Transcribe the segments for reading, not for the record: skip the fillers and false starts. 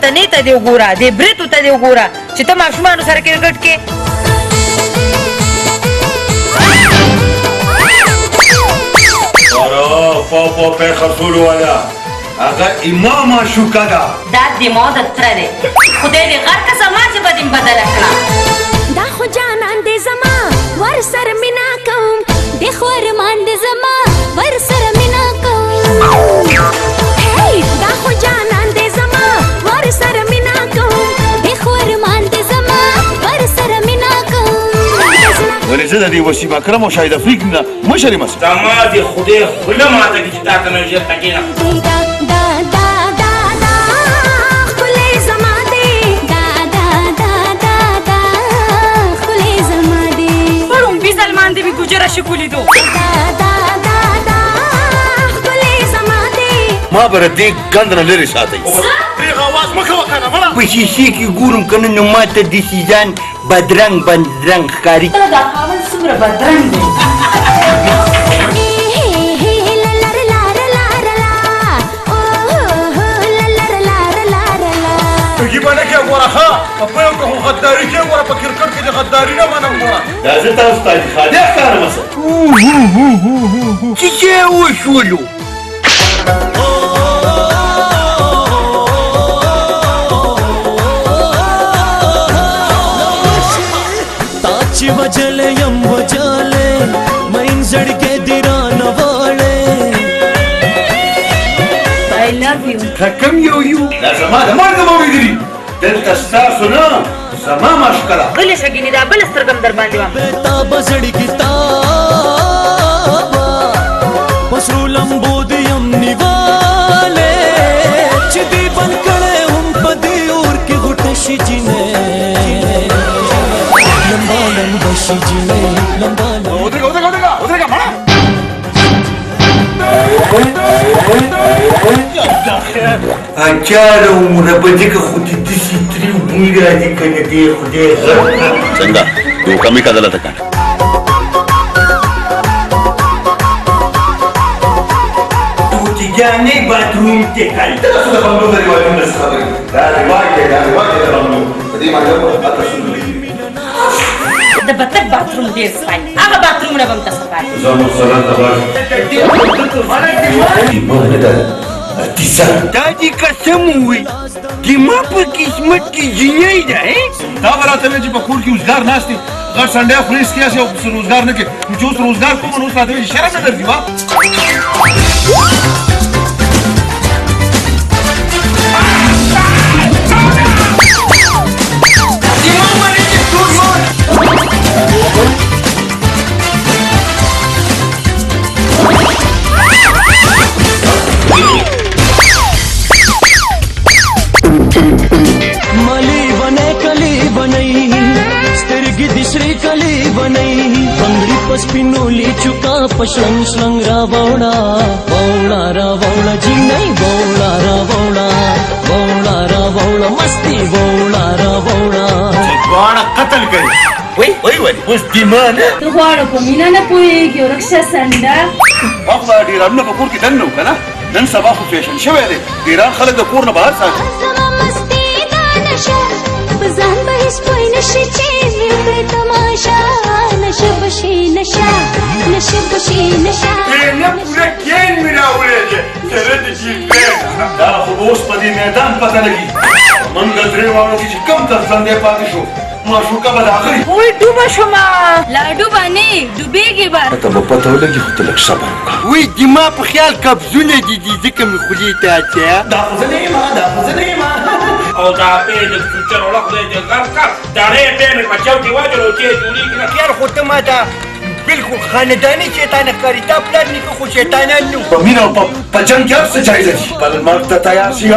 تنې ته دې وګوره دې بریتو ته دې وګوره چې ته ماشومانو سره کرکټ کې پاپا پیر خرصولو والا هغه امام معشوقه ده دا د ما د تره دی خدای دې غر که زما چې به دې بدله کړه دا خو جانان دې زما ور سره مینا کوم دې خو ارمان دې زما ور سره مینا کوم هی دا خو جانان دې زما ور سره مینا کوم دې خو ارمان دې زما ور سره مینا کوم ولې زه د دې وسیم اکرم او شاهد افریق نه مشر یم زما دې خدای خوله ماته کړي چې تا ته مې ژر ته کښېنه شکولیدو ما بره دې ګند نه لرې ساتئ پرېغه اواز مه کوه کنه مړه په شیشې کې ګورم که نه نو ما ته د سیزان بدرنګ ښکاري دا خاوند څومره بدرنګ دی پکې به نه کې ګوره ښه په پیل کې خو غداري کې ګوره په کرکټ کې د غداري نه منم ګوره دا زه تاسو ته خالي ښکارم څه چې څه وشولو تا چې وجلې یم وجلې مین زړګې دې رانه واړې I love you کم یو دا زما د مرګ موریدري دلته ستاسو نه زما مشکله غلی شه ګینې دا بله سترګه م در باندې وم تا به زړګي تابه پسرو لمبو دې یم نیولې چې دې بند کړی هم په دې اور کې غوټه شي جینې لمبا لمبا شي جینې لمبا لمبا ودرېږه مړه اچاره عمره په دې کې خو دې داسې تریو بوی راځي که نه دې خدای غر څنګه یو کمی کا دلته کنه توتیګانې باتروم ته کړي تاسو د بنګلو د ریواجونو څخه خبرې دا ریواج دی د بنګلو په دې باندې تاسو د بتک باتروم ډېر سپای هغه باترومونه به م ته سپای زمو سره تبار ایمان ده دا دې قسم ووي د ما په قسمت کې جینۍ ده دا به راته وایي چې په کور کې روزګار ناست دي غټ سنډی خورې سکیاسي او روزګار نه کوي نو چې اوس روزګار کوم نو اوس راته وایي چې شرم نه درځي وا مالی بنای کلی بنای سترګې د سری کلی بنای پنګړي پسپینولی چوکا پشلنګ شلنګ را ووړه ووړه را ووړه جینۍ ووړه را ووړه ووړه را ووړه مستی ووړه را ووړه دواړه قتل کوي وای اوس دیمانه ته غواړو په مینه نه پوهېږي ورکشه سنډه هغه ډیرانونه په کور کې دننه وکنه نن سبا خو فیشن شوی دی ډیران خلک د کور نه بهر ساتي زما مستی دا نشه په ځان به هیڅ پوه نشي چې مې وکړې تماشا نشه به شي نشه نشه به شي نشه نه پوره کین مې راوړی دی سره د جیب دا خو به اوس په دې میدان پته لګي منګه درې واړو کې چې کم ترڅنډی پاتې شو معشوقه به د هغې وی ډوبه شومه لا ډوبه نه ډوبېږي به ته به پته ولګي خو ته لږ صبر وکړه وای د ما په خیال قبضونه دي ځکه مې خولې ته اچیا دا خو زه نه یم او دا پې د فیوچر وړه خدای دې غر کړ داړې پې مې په چو کې واچولو چې جوړېږي نه خیال خو ته ما ته بالکل خانداني شیطان ښکاري تا پلار نیکه خو شیطانان نو په مینه او په جنګ کې هر څه جایزه دي بل مرګ ته تیار شي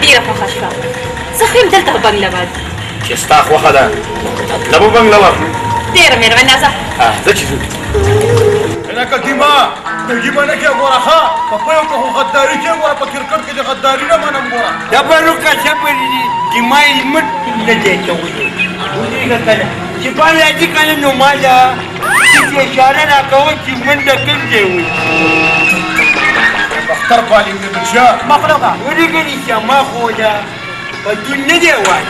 ډیره خوښه شوه زه خو یم دلته په بنګله باندې چې ستا خوښه ده نه به بنګله واخلو ډیره مهرباني ځه زه چې ځو لکه دیما نجیبه نه کې ګوره ښه په پیو کې خو غداري کې ګوره په کرکټ کې د غداري نه منم ګوره دبرو که صبر دي چې ما علمت نه دی کولی ودرېږه که نه چې بال راځي که نه نو ما له چې اشاره راکوه چې منډه کوم ځای وي اختر پالي مې بچیا مخلوقه ودرېږه نیسه ما خو ده پتون نه دی وایي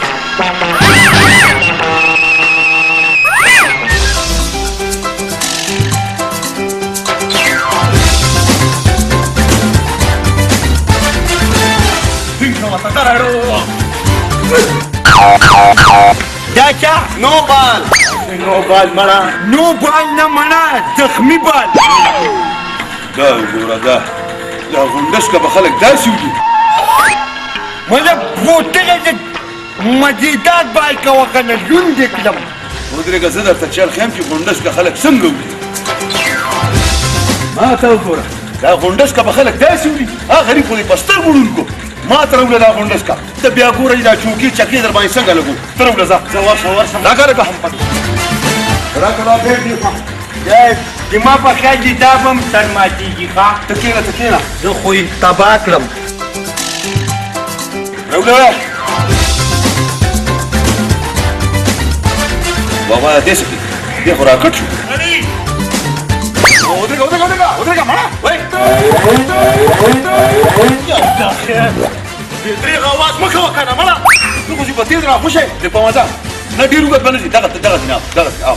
دا چا نو بال مړه نو بال نه مړه زخمي بال دا ګوره دا غونډس که به خلک داسې وي مطلب بوتله د مزیدار بال کوه که نه لوند دې کړم ودرېږه زه درته چل ښیم چې غونډس که خلک څنګه وي ما ته وګوره دا غونډس که به خلک داسې وي غریب خو دې په سترګو ړوند کړو ما ته راوړه دا غونډس کا ته بیا ګوره دا چوکۍ چکې در باندې څنګه لګو ته راوړه ځه ورشم دا کار وکړه راکړه دا ډېر دي چې ما په خیال دي دا به م سر ماتېږي ښه ته کښېنه زه خو یې تباه کړم راوړه بابا داسې کړي دې خو راکټ شو ودرېږه مړه دریغ آواز مه کوه که نه مړه ته خو چې په تېز راخوشی د په مزه نه ډېر اوږد به نه ځي دغسې نه دغسې او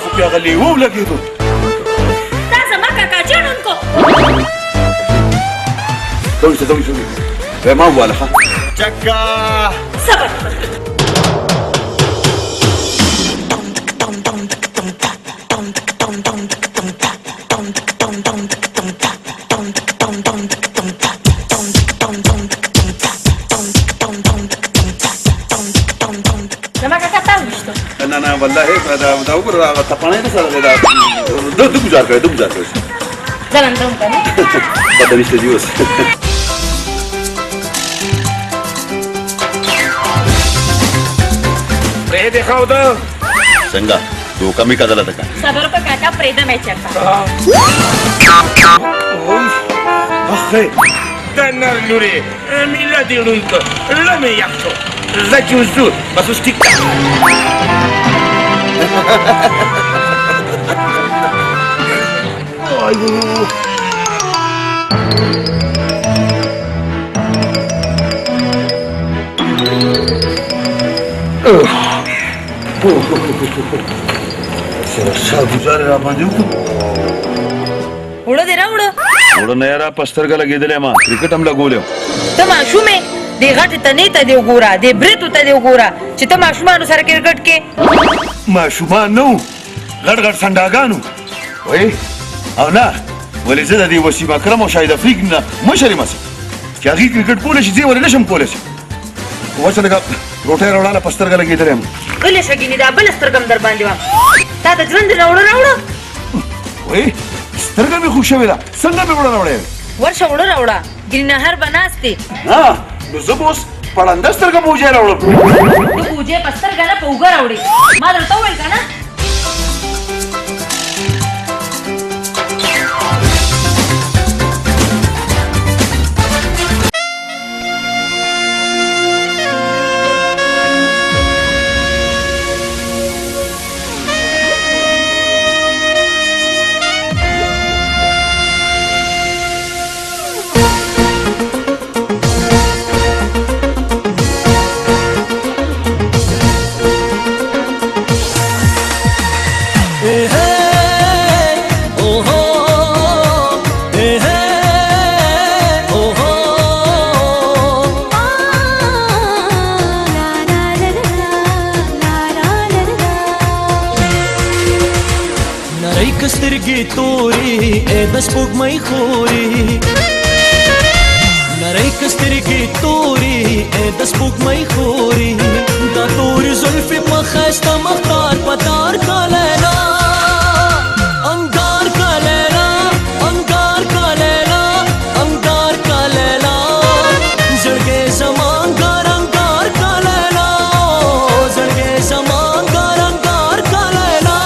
خو بیا هغه لیوه ولګېدو دا زما کاکا جان انکو زوی ما وواله ښه چکه صبر زما کاکا تا وویشتو نه والله دا وګوره هغه تپاڼی نه سره دی ده ګزار کړی ځان ته که نه بدنیشته دي اوس پرېږدې ښه ده څنګه دوکه مې کدله ده که صبر وکړه کاکا پرېږده مې چېرته اخی دا نر لورې میله دې ړوند کړ زړه مې یخ شو زه چې اوس ځو بس اوس ټیک ده سره شا ګزارې را باندې وکړو وړه دې راوړه وړه نه یاره په سترګه لګېدلی ما کرکټ هم لګولی ته ماشوم یې دې غټې تنې ته دې وګوره دې برېتو ته دې وګوره چې ته ماشومانو سره کرکټ کې ماشومان نه وو غټ سنډاګان وو وایي او نه ولې زه د دې وسیم اکرم او شاهد افریقي نه مشر یم چې هغې کرکټ کولی شي زه ولې نه شم کولی شي وچه لږه روټۍ راوړاله په سترګه لګېدلی یم غلې شه ګینې دا بله سترګه م در باندې وه تا د ژوند راوړه وایي سترګه مې خوږ شوې ده څنګه مې وړه راوړی ورشه وړه راوړه ګینې نهر به ناست دی نه نو زه به اوس پړنده سترګه بوجۍ راوړم ته بوجۍ په سترګه نه په اوږه راوړې ما درته وویل که نه سترګې تورې د سپوږمۍ خورې نری کسترګې تورې د سپوږمۍ خورې دا تورې زلفې په ښایسته مختار پتار کا لیلا انګار کا لیلا انګار کا لیلا انګار کا لیلا زړګې زمان ګارنګار کا لیلا زړګې زمان ګارنګار کا لیلا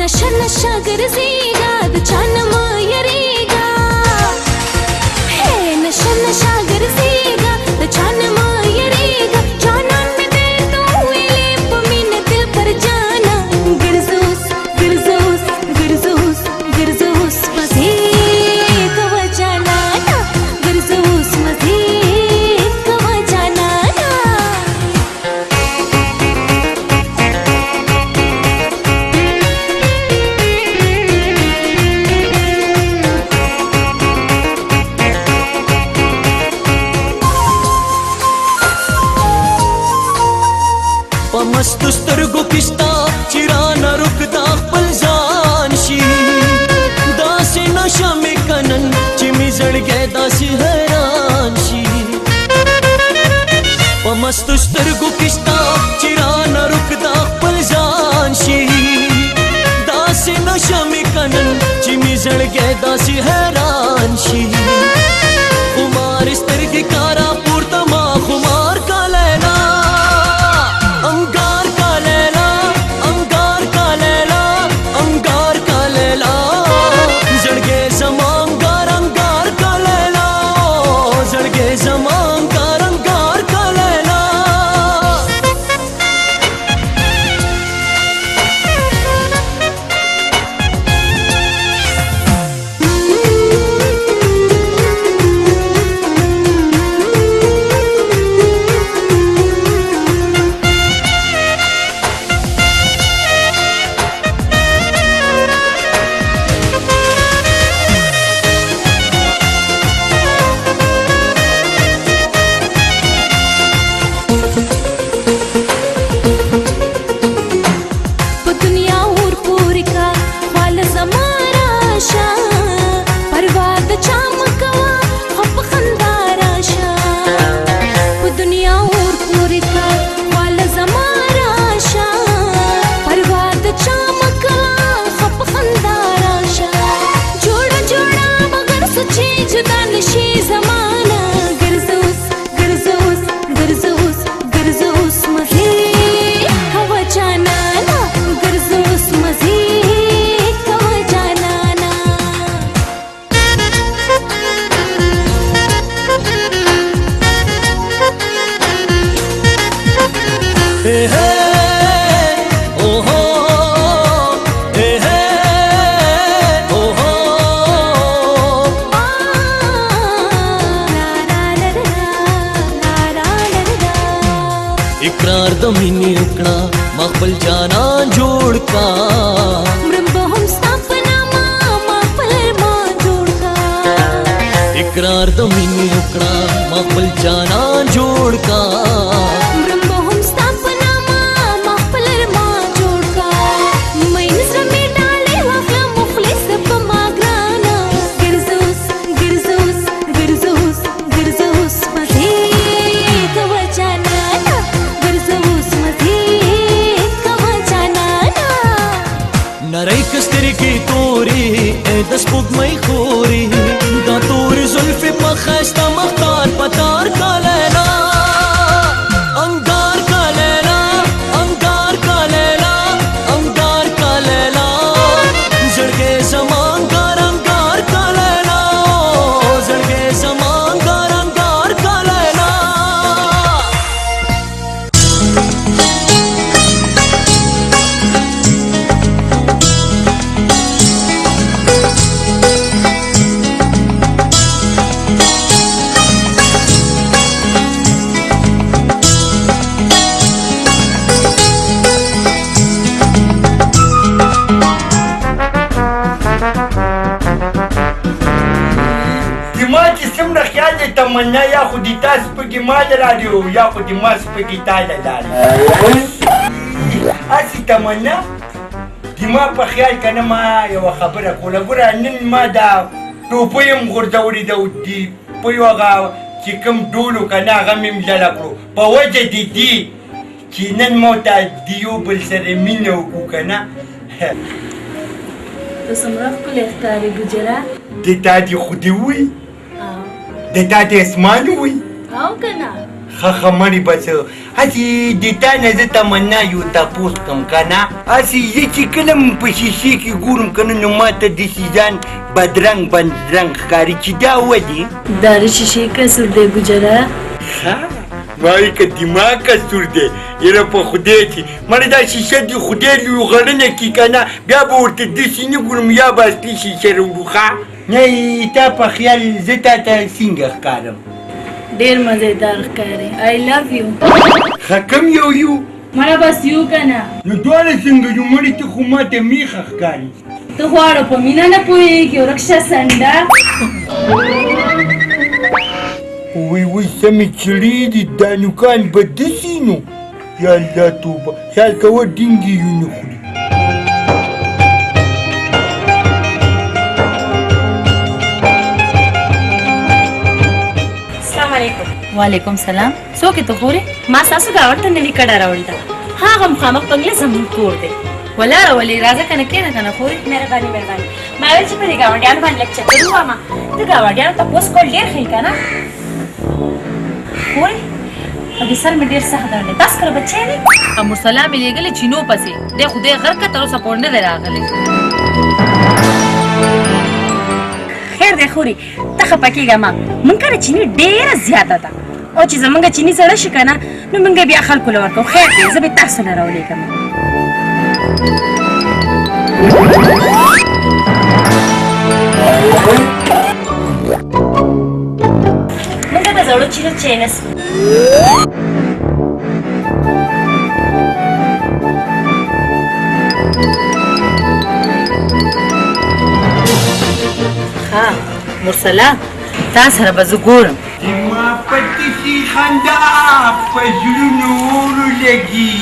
نشه نشه ګرځېږه د چا نه مه یریږه نشه نشه ګرځېږه د چا نه مه یریږه جانان مې دی تو ویلې په مینه دل پر جانا ګرځوس ګرځوس ګرځوس ګرځوس مزې کوه جانانا ګرځوس مزې کوه جانانا په مستو سترګو کې ستا چې رانه رکدا خپل ځان شي داسې نشه مې که نن چې مې زړګی داسې حیران شي په مستو سترګو کې ستا چې رانه رکدا خپل ځان شي داسې نشه مې که نن چې مې زړګی داسې حیران شي خمار سترګې کارا پورته ما خمار کا لیلا انگار کا لیلا انگار کا لیلا انگار کا لیلا زړګې زمان ګارنګار کا لیلا زړګې زمان ګارنګار کا لیلا په دنیا اور پورې کا خال زما راشه پروا د چا مه کوه خو په خندا راشه په دنیا اور پورې کا خال زما راشه پروا د چا مه کوه خو په خندا راشه جوړه جوړه مگر سوچې جدا نشي زمانه ګرځوس ګرځوس ګرځوس ګرځوس مزې کوه جانانا ګرځوس مزې کوه جانانا اے ہے او ہو اے ہے او ہو اقرار د مینې وکړه ما خپل جانان جوړ کا مرم به هم ستا په نامه ما خپل ارمان جوړ کا اقرار د مینې وکړه ما خپل جانان جوړ کا مرم به هم ستا په نامه ما خپل ارمان جوړ کا مین زړه مې ډالۍ واخله مخلص په ما ګرانه ګرځوس ګرځوس ګرځوس ګرځوس مزې کوه جانانا ګرځوس مزې کوه جانانا نری کسترګې تورې د سپوږمۍ خورې دا تورې زلفې په ښایسته مختار پتار کا لیلا انګار کا لیلا انګار کا لیلا انګار کا لیلا زړګې زمان ګارنګار کا لیلا زړګې زمان ګارنګار کا لیلا تمنا یا خودی تاسو پکې ما لاړو یا خودی ما پکې تا لاړو اسی تمنا د ما په خیال کنه ما یو خبره کوله ګوره نن ما دا ټوپیم غورځولې د په یو هغه چې کوم ډول و که نه هغه مې ملله کړو په وجه د دې چې نن مو ته د یو بل سره مینه وکړو که نه ته څومره ښکلی ښکارې ګجره د تا دې خو دې ووایي د تا د اسمان ووایي او که نه ښه مړې به څه هسې د تا نه زه تمنا یو تپوس کړم که نه هسې زه چې کله م په شیشې کې ګورم که نه نو ما ته داسې ځان بدرنګ ښکاري چې دا ودې دا د شیشې کسر دی ګجره ښه ما وایي که دماغ کسور دی یاره په خدای چې مړه دا شیشه د خدای لوغړنه کړي که نه بیا به ورته داسې نه ګورم یا به اصلي شیشه راوړو ښه نه تا په خیال زه تا ته څنګه ښکارم ډېر مزېدار ښکارې آی لو یو ښه کوم یو مړه بس یو که نه نو دواړه څنګه یو مړې ته خو ما ته میخه ښکاري ته خواړه په مینه نه پوهېږي ورک شه سنډه وی سمې چړې دي دا نوکان به داسې نو یا الله توبه خیال کوه ډینګې یو نه خوري وعلیکم سلام څوک یې ته خورې ما ستاسو ګاونډ ته نوي کډه راوړې ده هغه مخامخ بنګله زموږ کور دی ولاړه ولې راځه که نه کښېنه که نه خورې مهرباني ما ویل چې په دې ګاونډیانو باندې لږ چکر ووهمه د ګاونډیانو تپوس کول ډېر ښه که نه خورې او د سر مې ډېر سخت درد دی تاسو کره بچی دی مرسلا مې لېږلې چینو پسې دی خدای غر که تر اوسه پورې نه دی راغلی خیر دی خوري ته خفه کېږه مه مونږ کره چیني ډېره زیاته ده او چې زمونږ چیني زړه شي که نه نو مونږ بیا خلکو له ورکوو خیر دی زه به تاسو نه راولېږم مونږ د زړو چینو چینس ها مرسلا تا سره به زه ګورم زما په داسې خندا په زړونو ورولګي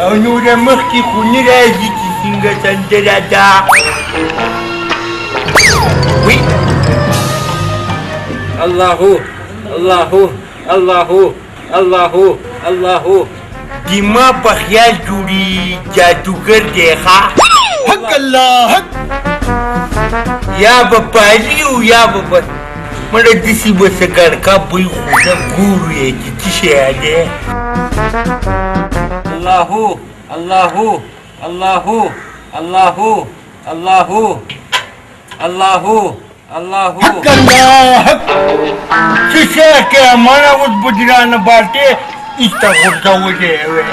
او نوره مخکې خو نه راځي چې څنګه سندره ده وی الله دما په خیال جوړي جادوګر دی ښه حق الله حق یا به پالي او یا به مړه داسې به څه ګړکا بوی خو نه ګورو یې چې څه شی دی حق الله حق څه شی کې مانا اوس بجرانه باټې ایسته غورځولې وې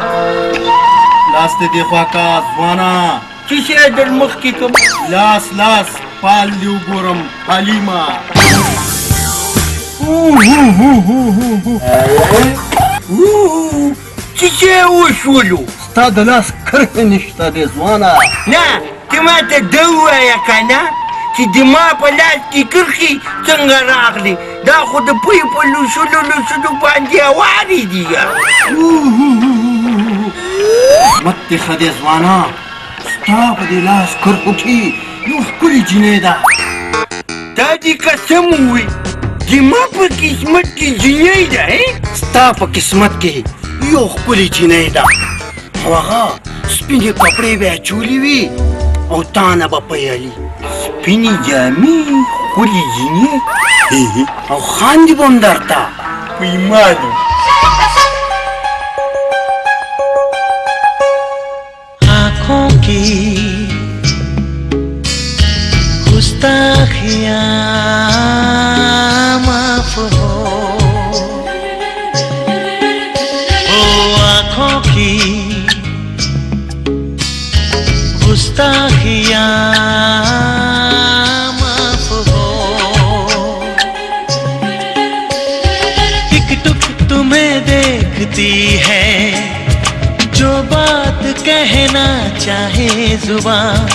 لاس دې دی خوا کا ځوانا څه شی در مخکې کوم لاس پال دی وګورم حلیمه څه شی وشولو ستا د لاس کرښې نشته دی ځوانا نه ته ما ته ده ووایه که نه چې د ما په لاس کې کرښې څنګه راغلې دا خو د پوی په لوسلو باندې هوارې دي مت دې ښه دی ځوانا ستا په دې لاس کرښو کې یو ښکلې جینۍ ده تا دې قسم ووایي د ما په قسمت کې جینۍ ده ستا په قسمت کې یو ښکلې جینۍ ده او هغه سپینې کپړې به یې اچولې وي او تا نه به پیلي سپینې جامې ښکلې جینۍ او خاندي به هم درته پیمانو आँखों की गुस्ताखियाँ माफ हो आँखों की गुस्ताखियाँ माफ हो टिक टुक तुम्हें देखती है जो बात कहना चाहे जुबान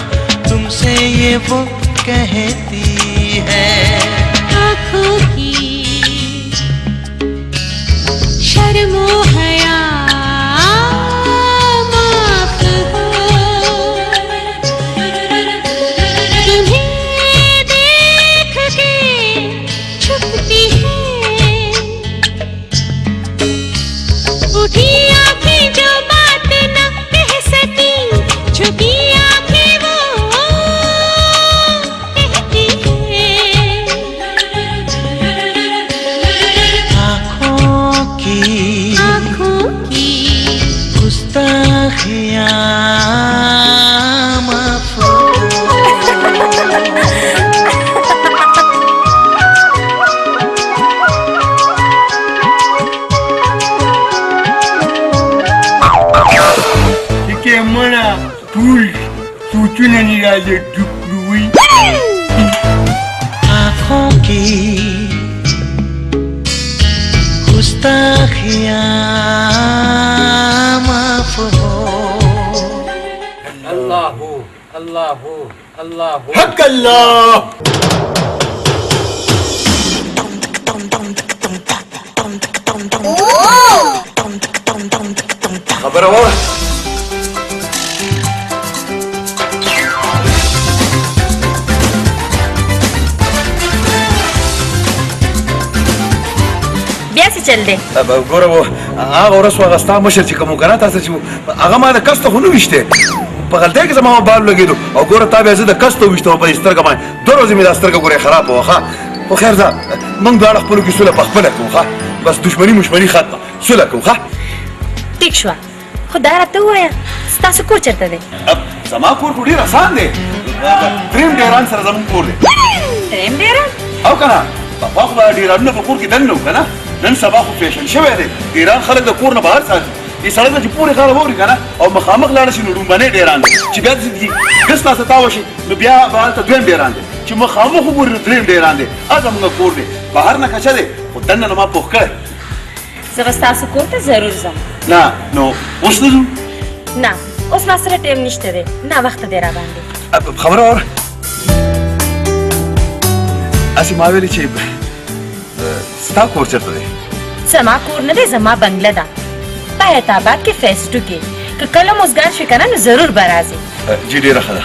तुमसे ये वो कहती है आँखों की शर्मो हया माफ हो तुम्हें देख के छुप منی راځه ټوکلوي आँखों की गुस्ताखियाँ माफ हो حق الله خبره وره بیا څه چل دی ګوره هغه ورځ خو هغه ستا مشر چې کوم و که نه تاسو چې هغه ما د کس ته خو نه ویشتی په غلطۍ کې زما بال لګېدو او ګوره تا بیا زه د کس ته وویشتم په دې سترګه باندې 2 ورځې مې دا سترګه ګوره خرابه وه ښه خو خیر ځه موږ دواړه خپلو کې سوله په خپله کوو ښه بس دشمني ختمه سوله کوو ښه ټیک شوه خو دا راته ووایه ستاسو کور چېرته دی زما کور خو ډېر اسان دی درېیم ډیران سره زموږ کور دی درېیم ډېران او که نه پخوا خو به ډیرانونه په کور کې دننه وو که نه نن سبا خو فیشن شوی دی ډیران خلک د کور نه بهر ساتي دې سړی ته چې پورې غاړه واوري که نه او مخامخ لاړه شي نو ډومبنی ډیران دی چې بیا داسې ګس تاسې تاوه شي نو بیا به هلته دویم ډیران دی چې مخامخ وګوري نو درېیم ډیران دی زموږ کور دی بهر نه کچه دی خو دننه نه ما پوخ کړی زه به ستاسو کور ته ضرور ځم نه نو اوس نه ځو نه اوس ما سره ټایم نشته دی ناوخته دی راباندې خبره واوره هسې ما ویلې چې ستا کور چېرته دی زما کور نه دی زما بنګله ده په حیات آباد کې فیس 2 کې که کله موزګار شي که نه نو ضرور به راځې جی ډېره ښه ده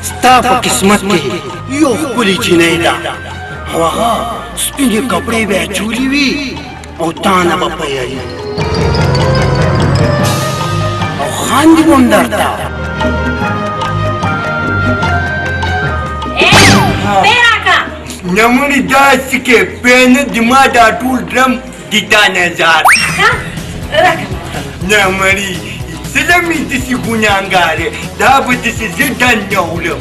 ستا په قسمت کې یو ښکلې چینۍ ده او هغه سپینې کپړې به یې چولې وي او تا نه به پیایي او خاندي به هم درته نمونې داسې کې پی نه د ما دا ټول ډرم د تا نظر نمرې زه مې داسې ګناهګارې دا به داسې زه دننه وړم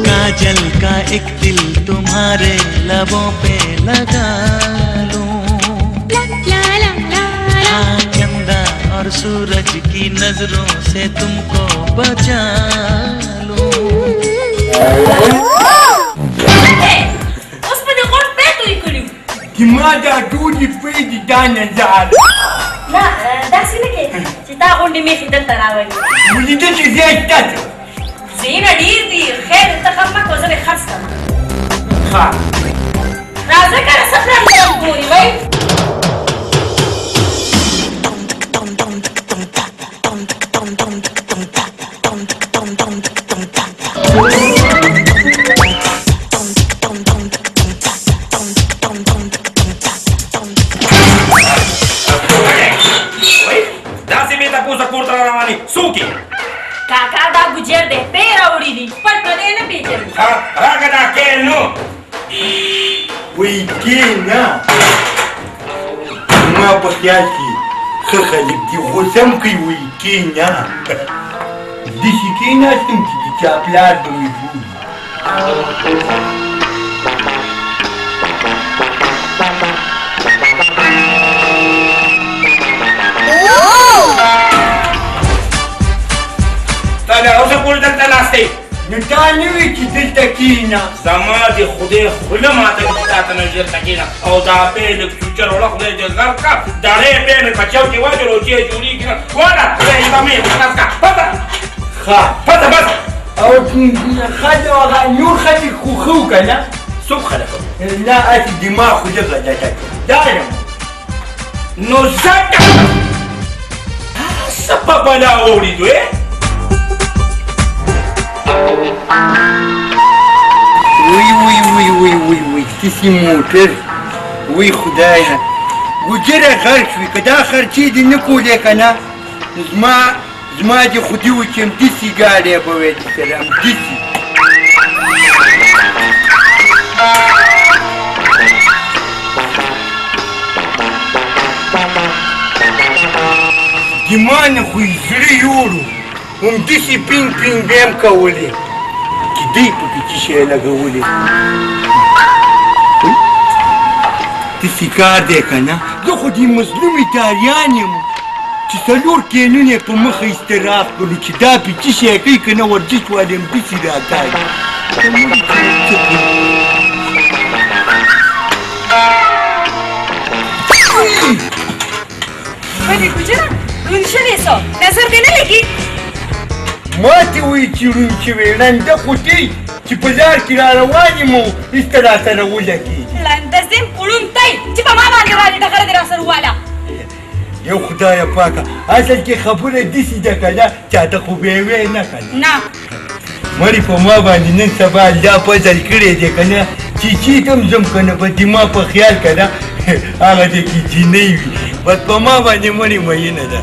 काजल का एक दिल तुम्हारे लबों पे लगा लूं हाँ चंदा और सूरज की नजरों से तुमको बचा लूं ما دا ټولې پرې د تا نظر نه داسې نه کې چې تا غونډې میخې دلته راولي ولې داسې ځای شته څه ځایونه ډېر دي خیر ته خم مه کوه زه به خرڅ کړم ښه راځه که نه څه پلان لرم ګورې وایي کاکا دا ګجر دی پې راوړي دي پټ پردې نه پېژني راکه دا کېنو وایي کېنه ما په خیال کې ښه خلک دي غوسه هم کوي وایي کېنه داسې کېناستم چې د چا پلار به مې بولي ولا اوسه پورې دلته ناست دی نو تا نه وي چې دلته کښېنه زما د خدای خوله ماته چې تا ته نه ژرته کښېنه او دا پی لږ فیوچر وړه خدای دې غر کړه دړې پی مې په چو کې واچولو چې یې جوړېږي نه وله خدای یې به مې خلاص کړه پته ښه پته بس او خلک هغه نور خلک خو ښه و که نه څوک خلک نه هسې دماغ خو دغه دا یم نو ځکه څه په بلا واورېدو وی کسی موټر وی خدایه ګوجره غر شوي که دا خرچې دې نه کولې که نه زما دې خودي و چې همداسې ګاډی به وی درسره همداسې زما نه خو یې زړه یوړ و همداسې پینګ پینګ به یې هم کولې چې دی پکې څه شی لګولې داسې کار دی که نه زه خو دې مظلومې تاریان یم چې 4 کینونه په مخه استراف کړو چې دا پې څه شی کوي که نه ورزش والې همداسې راکاږي بلې ګوجره ړوند شوې سو نظر دې نه لګي ما ته وایي چې ړوند شوې ړنده خو دی چې په لار کې را روان یم او هېڅ را سره ولګېږي ړنده زم ړوند دی چې په ما باندې رالې ډغره دې را سره وواله یو خدایه پاکه اصل کې خبره داسې ده که نه چاته خو به یې وی نه که نه مړې په ما باندې نن سبا الله فضل کړی دی که نه چې چېته هم ځم که نه به دما په خیال که نه هغه دی کې جینۍ وي بس په ما باندې مړې مینه ده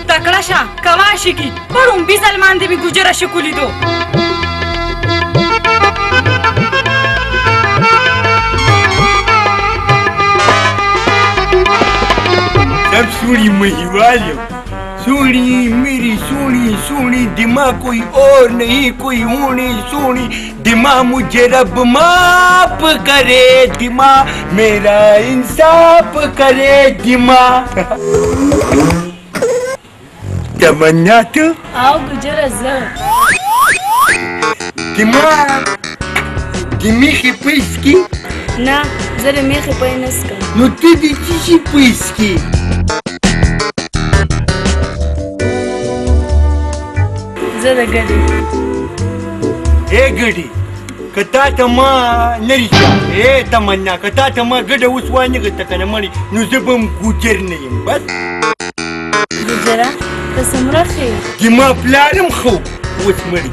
تکړه شه کوه عاشقي په ړومبي ځلمان دې مې ګوجره شکو لیدو سب سوڑی مہیوال سوڑی میری سوڑی سوڑی دماغ کوئی اور نہیں کوئی ہونی سوڑی دماغ مجھے رب معاف کرے دماغ میرا انصاف کرے دماغ تمنا تو او ګوجره زه دماغ دمیخی پیسکی نه زه د میخې پی نه څکم نو ته دې څه شي پیسکی زه د ګډې اے ګډې که تا ته ما نه رښتیا اے تمنا که تا ته ما ګډه اوس وانغېسته که نه مړې نو زه به هم ګوجر نه یم بس ګوجره ته څومره ښې زما پلار هم ښه اوس مړې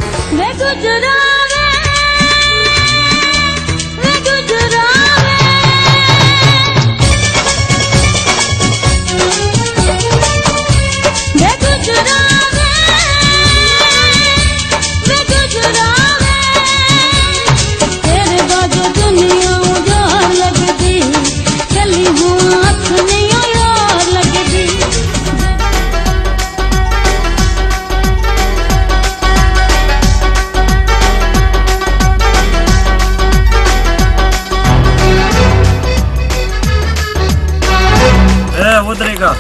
ودرېږه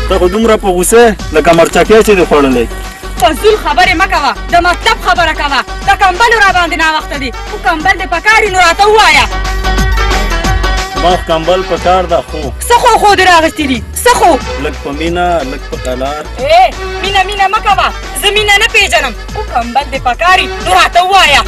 ته خو دومره په غوسه لکه مرچکۍ چې دې خوړلی فضول خبرې مه کوه د مطلب خبره کوه د کمبلو را باندې ناوخته دي خو کمبل دې په کار نو راته ووایه ما کمبل په کار ده خو څه خو دې راغستي دي څه خو لږ په مینه لږ په قلار مینه مه کوه زه مینه نه پېژنم خو کمبل دې په کار نو راته ووایه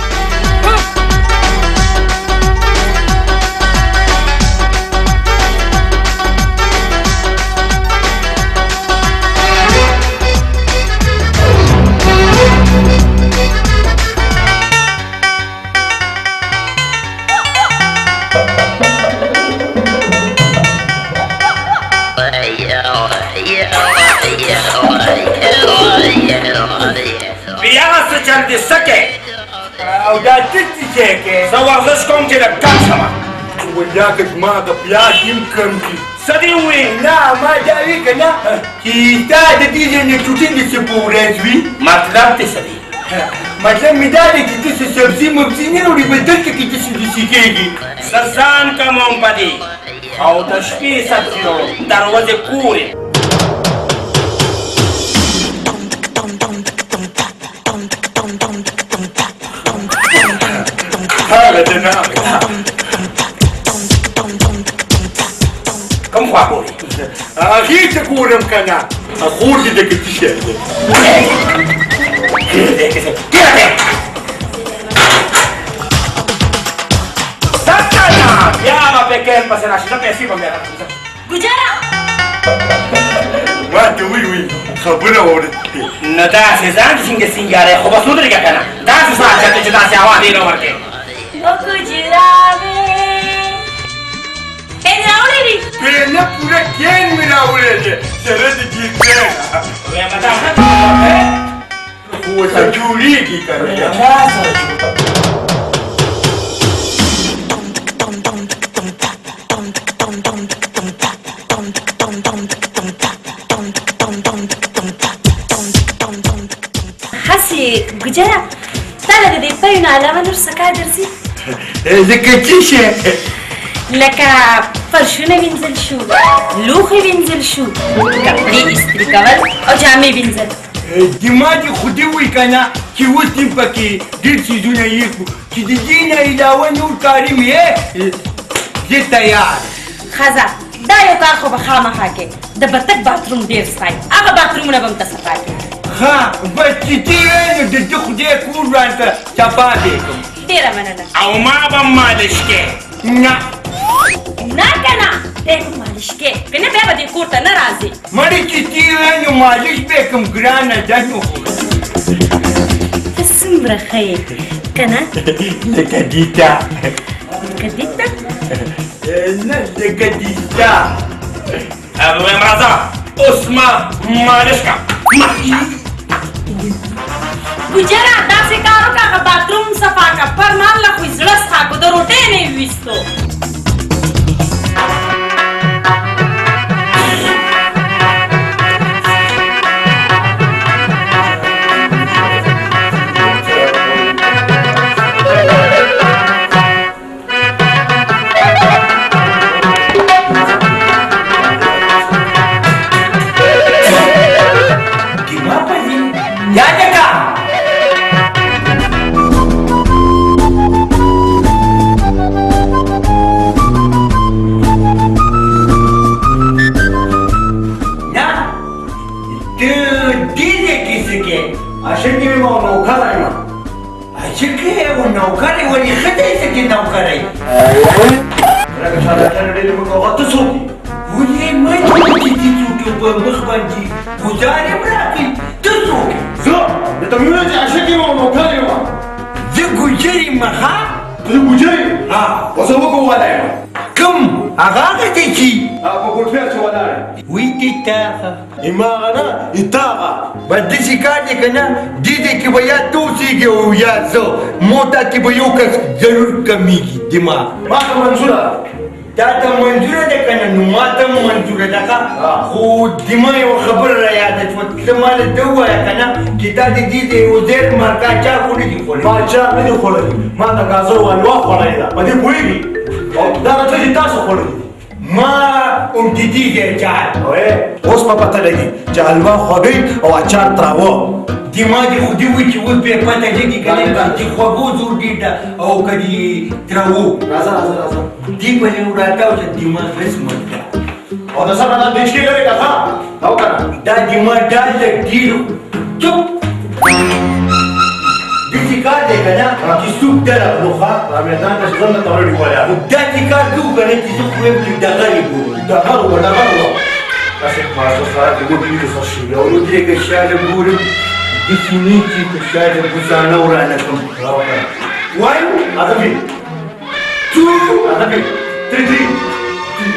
بیا څه چل دې څه کې او دا ته څه شی کې زه ورزش کوم چې لږ کم شمه والله که زما د پلار یم کم شي څه دې وویل نه ما دا وي که نه چې تا د دې ځای نه چوټۍ داسې په ورځ وي مطلب دې څه دی مطلب مې دا دی چې داسې سبزي مبزي نه وړي بل دلته کې داسې داسې کېږي سرسان کموم پدې او د شپې سبزي راوړم دروازې پورې هغه ده نه کوم خوا پورې هغې ته ګورم که نه خور دې دکې څه شی دی بیا به پکې پسې راشي زه پیسې به مې راکړم ګجره ما ته وی خبره واورېدې نه داسې ځان څنګه سینګارې خو بس ودرېږه که نه داسې ساعت چېرته چې داسې هوا دې نه ورکړې او ګجره مې پیل راوړی وي نه پوره کین مې راوړی دی سره د دې کین ویمه دا خو ورته جوړېږي که نه چا سره جوړه هسې ګجره تا له د دې پیو نه علاوه نور څه کار درځي لکه څه شی لکه فرشونه وینځل شو لوښي وینځل شو کپړې استري کول او جامې وینځل دما دې خو دې وایي که نه چې اوس دې پکې ډېر څیزونه یې کړو چې د دې نه علاوه نور کاري مې زه تیار ښځه دا یو کار خو به خامخا کې د بتک باتروم ډېر ستایي هغه باترومونه به م ته صفا کړي ها بس چې دې نو د ده خدای کور رانته صفا دې کړم ډېره مننه او ما به مالش کې نه نه که نه دی به مالش کې که نه بیا به دې کور ته نه راځې مړې چې دې نو مالش به یې کړم ګرانه ده نو ته څومره ښه یې که نه لکه دې ته لکه دې ته نه لکه دې ته ویم راځه اوس ما مالش کا ګجره داسې کار وکړه هغه باتروم صفا کړه فرمان له خو یې زړه څخه کو د روټۍ نه یې ویستو بدسي کار دی که نه دې دې کې به یا ته اوسېږي او یا زه موته کې به یو کس ضرور کمیږي دماغ ما ته منظوره تا ته منظوره ده که نه نو ما ته منظوره ده ښه خو دما یوه خبره را یاده شوه ته ما له ده ووایه که نه چې تا د دې د عزیر مرکه چا خو نه دي خوړلي ما چا نه دي خوړلي ما د ګازر حلوا خوړلې ده په دې پوهېږي او دا راته چې تاسو خوړلي ما امتدیږي چار اوس په پته لګي چې حلوا خوږی او اچار تراوه دما دې خو دې وایي چې اوس بیا پته لګي که نه چې خوږو زور ډېر ده او که دې تراوو راځه راځه راځه دې به یې وراتاو چې دما قسمت ده او د سره دا دیشکې لري که ښه او که نه دا دما ډال لږ ډېر چپ داسې کار دی که نه چې څوک درغلو ښه دا میدان ته چې ځم درته وړي کولی داسې کار کوو که نه چې زه خو یم چې ډغرې ګورو ډغر وه ډغر وه داسې مازه ساعت د ګوډ ویډیو سر شوي او ودرېږه شاله ګورم داسې نه چې په شاله ګوزانه ورانه کړم وایو ادبي تو ادبي ترې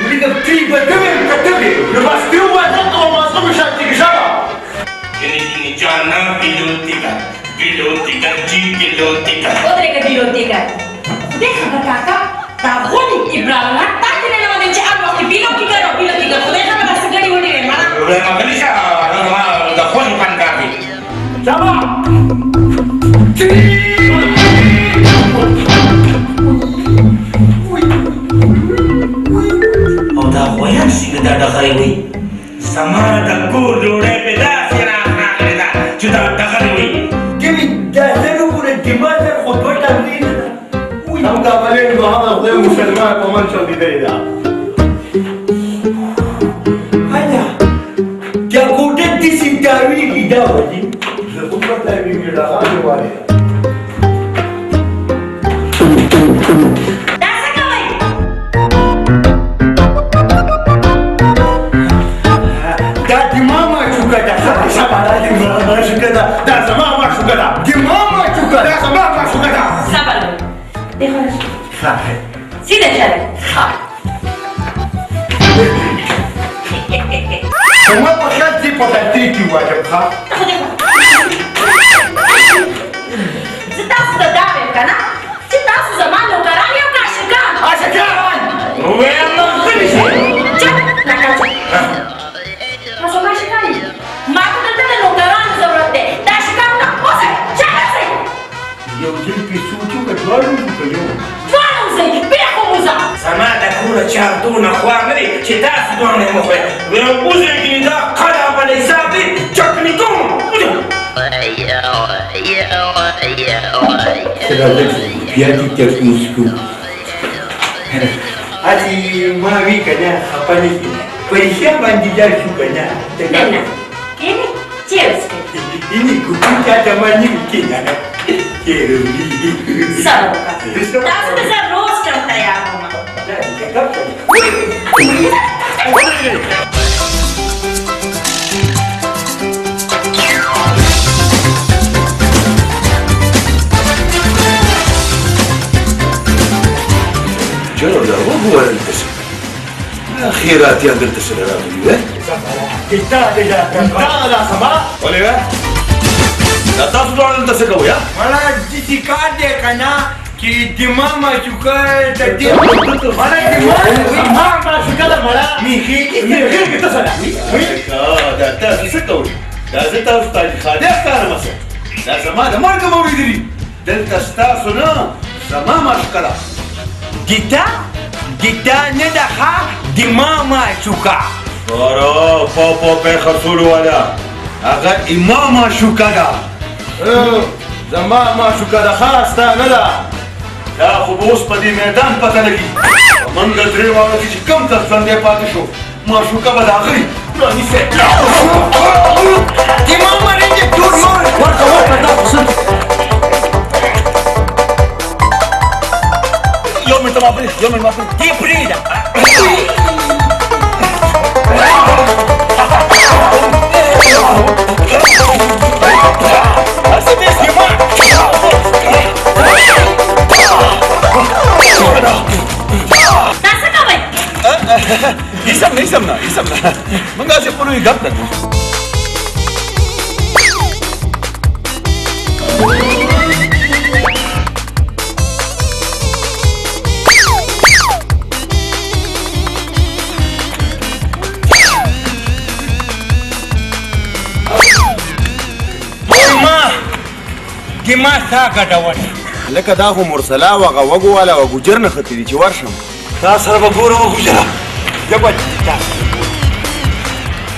لږه ترې به ته ویم که ته وې نو بس دې ووایه ته او مازه مې شانتېږي ژبه جنی جانا پیلوتیکا پیلوتیکا جی پیلوتیکا ودرېږه بیلوتیکا خدای خبر کاکا دا غونې ابراهیم تاسې نه لومړی چې هر وخت بیلوتیکا او بیلوتیکا خدای خبر داسې ګڼې وڼې وې مړه مګلیشه د خوښ پان کار دی جبا او دا غویان څنګه دا ډغرې وي زما د کور ډوډۍ پې داسې راغلې ده چې دا ډغرې وي دې دا زه نه ګورم دماغ سره خو دوه ټانګې نه ده هم دا بلې محمد خدای مسلمان په من چلېدلې ده هله دا ګوډه داسې تاویږي دا ولې زه خو په تاویږي ډغرې والې دا څه کوئ دا دما معشوقه ده سبا دا دې معشوقه ده دا زما معشوقه ده دما معشوقه دا زما معشوقه ده صبر دیکھو ښه سیده چلے زما په خیال دې په غلطۍ کې وایم ښه زه تاسو ته دا وایم که نه چې تاسو زما نوکران یو که عاشقان ووایم نو غلي شي چپ لکه چپ تاسو ما عاشقان یې ما ته دلته د نوکرانو ضرورت دی د عاشقانو نه اوسئ چپ اوسئ یو ځل پیسو چې که دواړه وکړو دواړه اوسئ پېښ ووځه زما د کوره چا دونه خوار نه دی چې تاسو دواړه یې وخورئ ویم وزېږي دا قدر به له حساب دی چکني کوم بیا دې تکنیس کوو هسې ما وی که نه خفه نه شي په رښتیا باندې لاړ شو که نه نه نه کېنئ چیرز کوئ اینې کوکو چاته ما نه وي کېنه چېروي صبر وکړه تاسو ته زه روز ټم تیار وم چلو دا وګورئ دلته خیراتیان دلته سره راغلي کتا دې دا سبا ولې وه دا تاسو دواړه دلته څه کوئ مړه داسې کار دی که نه چې دما معشوقه د دې مړه ما معشوقه ده مړه میخي کې ته سره دا تاسو څه کوئ دا زه تاسو ته خادم ښکارم څه دا زما د مرګه مه اورېدلي دلته ستاسو نه زما معشوقه ده ګیتا نه ده ښه دما معشوقه اره پاپا په خرڅولو والا هغه اما معشوقه ده زما معشوقه ده ښه ستا نه ده دا خو به اوس په دې میدان پته لګي په منګه درې واړه کې چې کم ترڅنډی پاتې شو معشوقه به د هغه وي پرانیسئ دما مرنجه ټول مور ورته دا څه یو منټه ما پرېږدي یو منټ ما پرېږدي دې پرېږده دا څه کوئ ایسم نه موږ هسې خپلو یې ګپ لګو دما ستا ګډوله لکه دا خو مرسلا وغه وګو والا وګو جر نه ختې دي چې ورشم تا سره به ګورم وګوجره جبل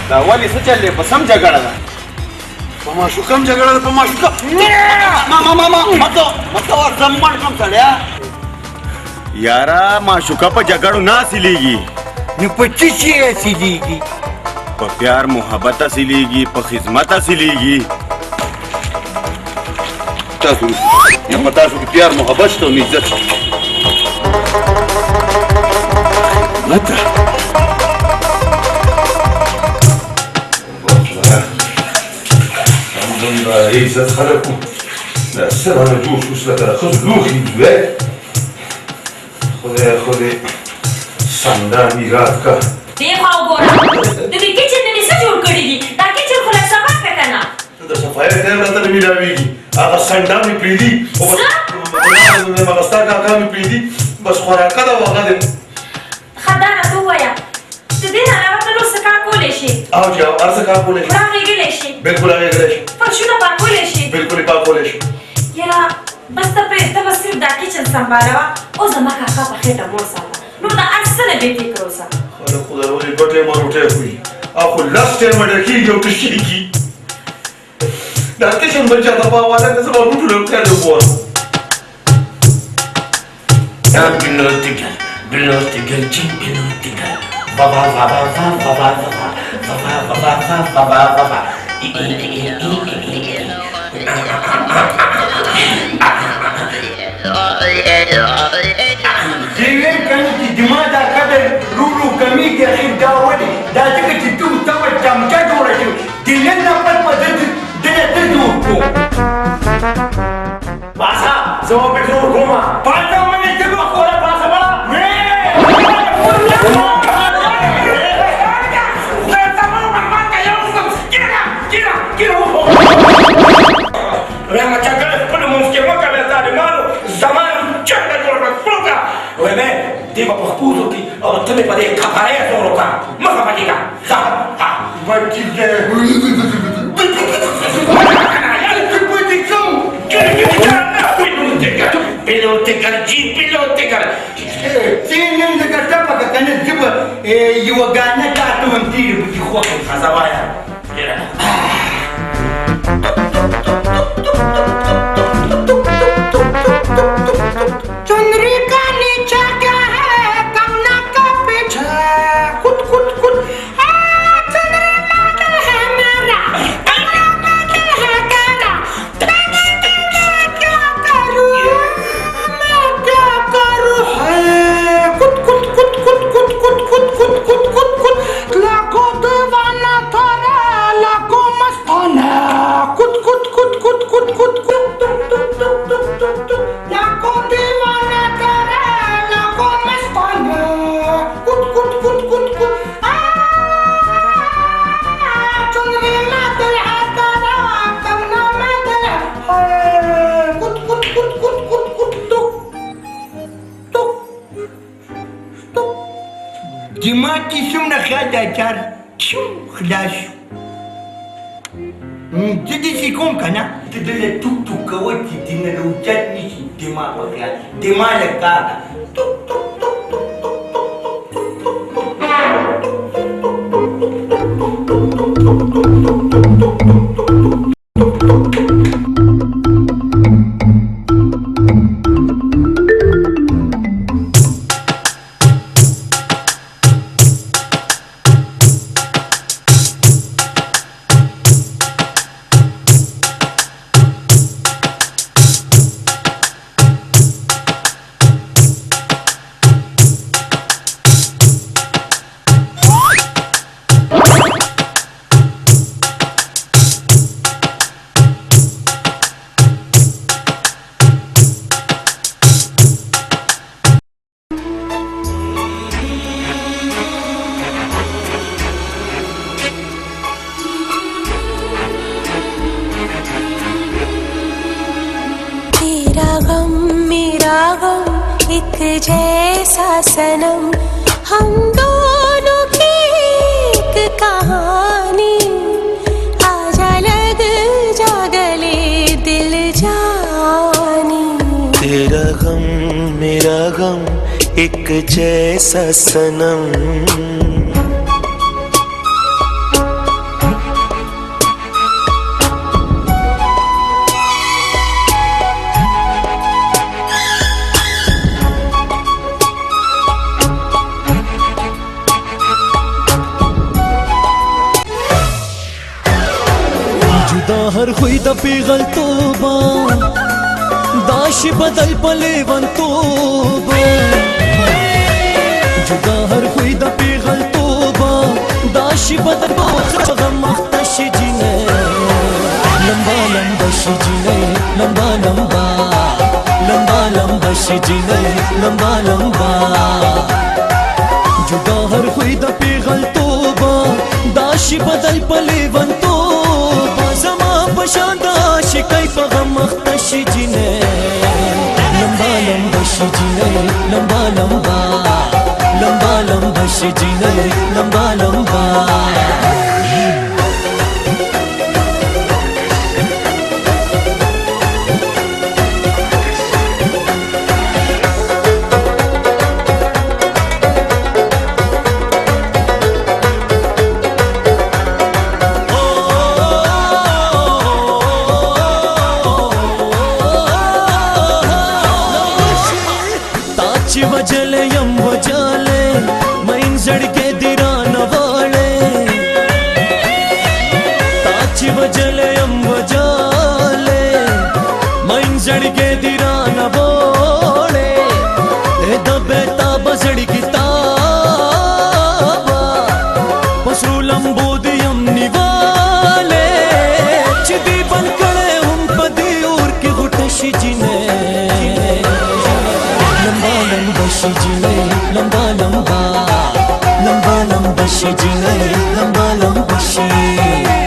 دا ولې څه چل دی په سم جګړه ده په معشوقه هم جګړه ده په معشوقه مته ورځم مړ کم سړیا یاره معشوقه په جګړو نه حاصلېږي نو په څه شي حاصلېږي په پیار محبت حاصلېږي په خدمت حاصلېږي تاسو یا په تاسو کې پیار محبت شته او عزت شته مته الحمدلله عزت خلقو دا سره نه جوړ شو سره ښځو لوښي دوی خدای سنده میرات کا دې خوا وګوره د دې کچن نه څه جوړ کړي دي دا کچن خو لږ صفا کړه که نه د صفایي ټایم راته نه میلاویږي هغه سنډا مې پرېږدي هغه ستا کاکا مې پرېږدي بس خوراکه ده او هغه دی ښه دا راته ووایه د دې نه علاوه ته نور څه کار کولی شي او چې هر څه کار کولی شي راغېږلی شي بلکل هغېږلی شي فرشونه پاکولی شي بلکل یې پاکولی شي یاره بس ته پرې ته به صرف دا کچن سنبالوه او زما کاکا په خېټه مور ساته نو د هر څه نه بې فکره اوسه خلک خو در ولې دوه ټایمه روټۍ خوري او خو لس ټایمه ډکېږي او تشکېږي دا کچن بل چاته پام والا که زه به روټو له کار وګورم بلوتګر جی بلوتګر بابا بابا بابا بابا بابا بابا بابا زیوی کنی چې دما دا قدر رو کمیږي اخر دا ولې دا ځکه چې تو تمه چمچه جوړه شوې دلن نه پټ په دې جوړ کړو باسا زما په جوړ کومه پاتې مې ته به خوره پاسه بلا Rema cakap pun mungkin makan dari malu zaman cakap orang puluh. Weh, dia bapa puzu ti, orang tu pada kapalnya orang kan, maka bagi kan, sah, ha, bagi dia pilotegar ji pilotegar. Sini dekat siapa katanya coba Iwagana jatuh nanti di kuat Azabaya. Chandrika नीचा क्या है कमना का पीछे कुट कुट कुट चंद्रिका दिल है मेरा कमना का दिल है तेरा क्या करूं मैं क्या करूं है कुट कुट कुट कुट कुट कुट कुट कुट कुट कुट कुट लाखों दीवाना थारा लाखों मस्ताना कुट कुट कुट कुट कुट कुट कुट लाखों दीवाना थारा लाखों मस्ताना कुट कुट कुट कुट कुट चुनरी में दिल है तेरा कमना में दिल है कुट कुट कुट कुट कुट कुट टुक टुक टुक Dimati sumna khada char khlas jadi si kom kana tidele tuk tuk kawati dinalo jatni si dima pakya dima lekka tuk tuk tuk tuk tuk एक जैसा सनम हम दोनों की एक कहानी आजा लग जा गले दिल जानी तेरा गम मेरा गम एक जैसा सनम हर खुई द पिघल तोबा दाश बदल पले वन तोबा जुदा हर खुई द पिघल तोबा दाश बदल गम मख्तश जिने लंबा लंबा जिने लंबा लंबा लंबा लंबा जिने लंबा लंबा जुदा हर खुई द पिघल तोबा दाश बदल पले वन तोबा पशादा शिकाई पगम मख्तश जिने लंबा लंबा जिने लंबा लंबा लंबा लंबा जिने लंबा लंबा بشي جنۍ لمبا لمبا شي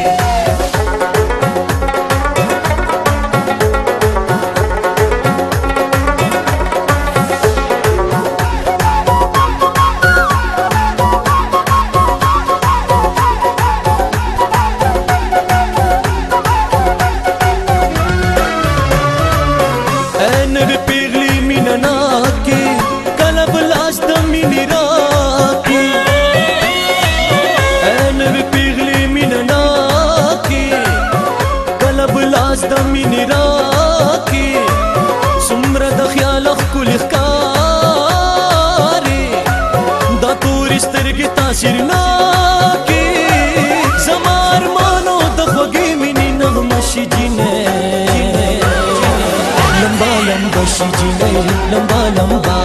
She jinai lamba lamba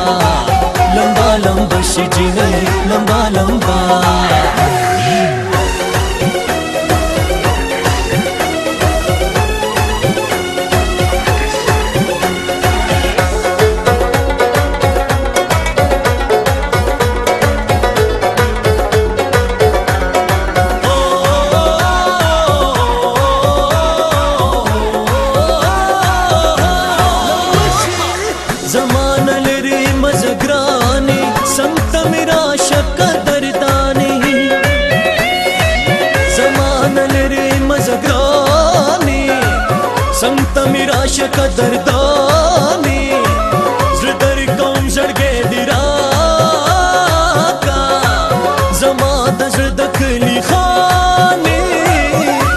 lamba lamba she jinai lamba lamba قدردانی زدر کوم زړګې دی راکا زما د زړه د کلی خانې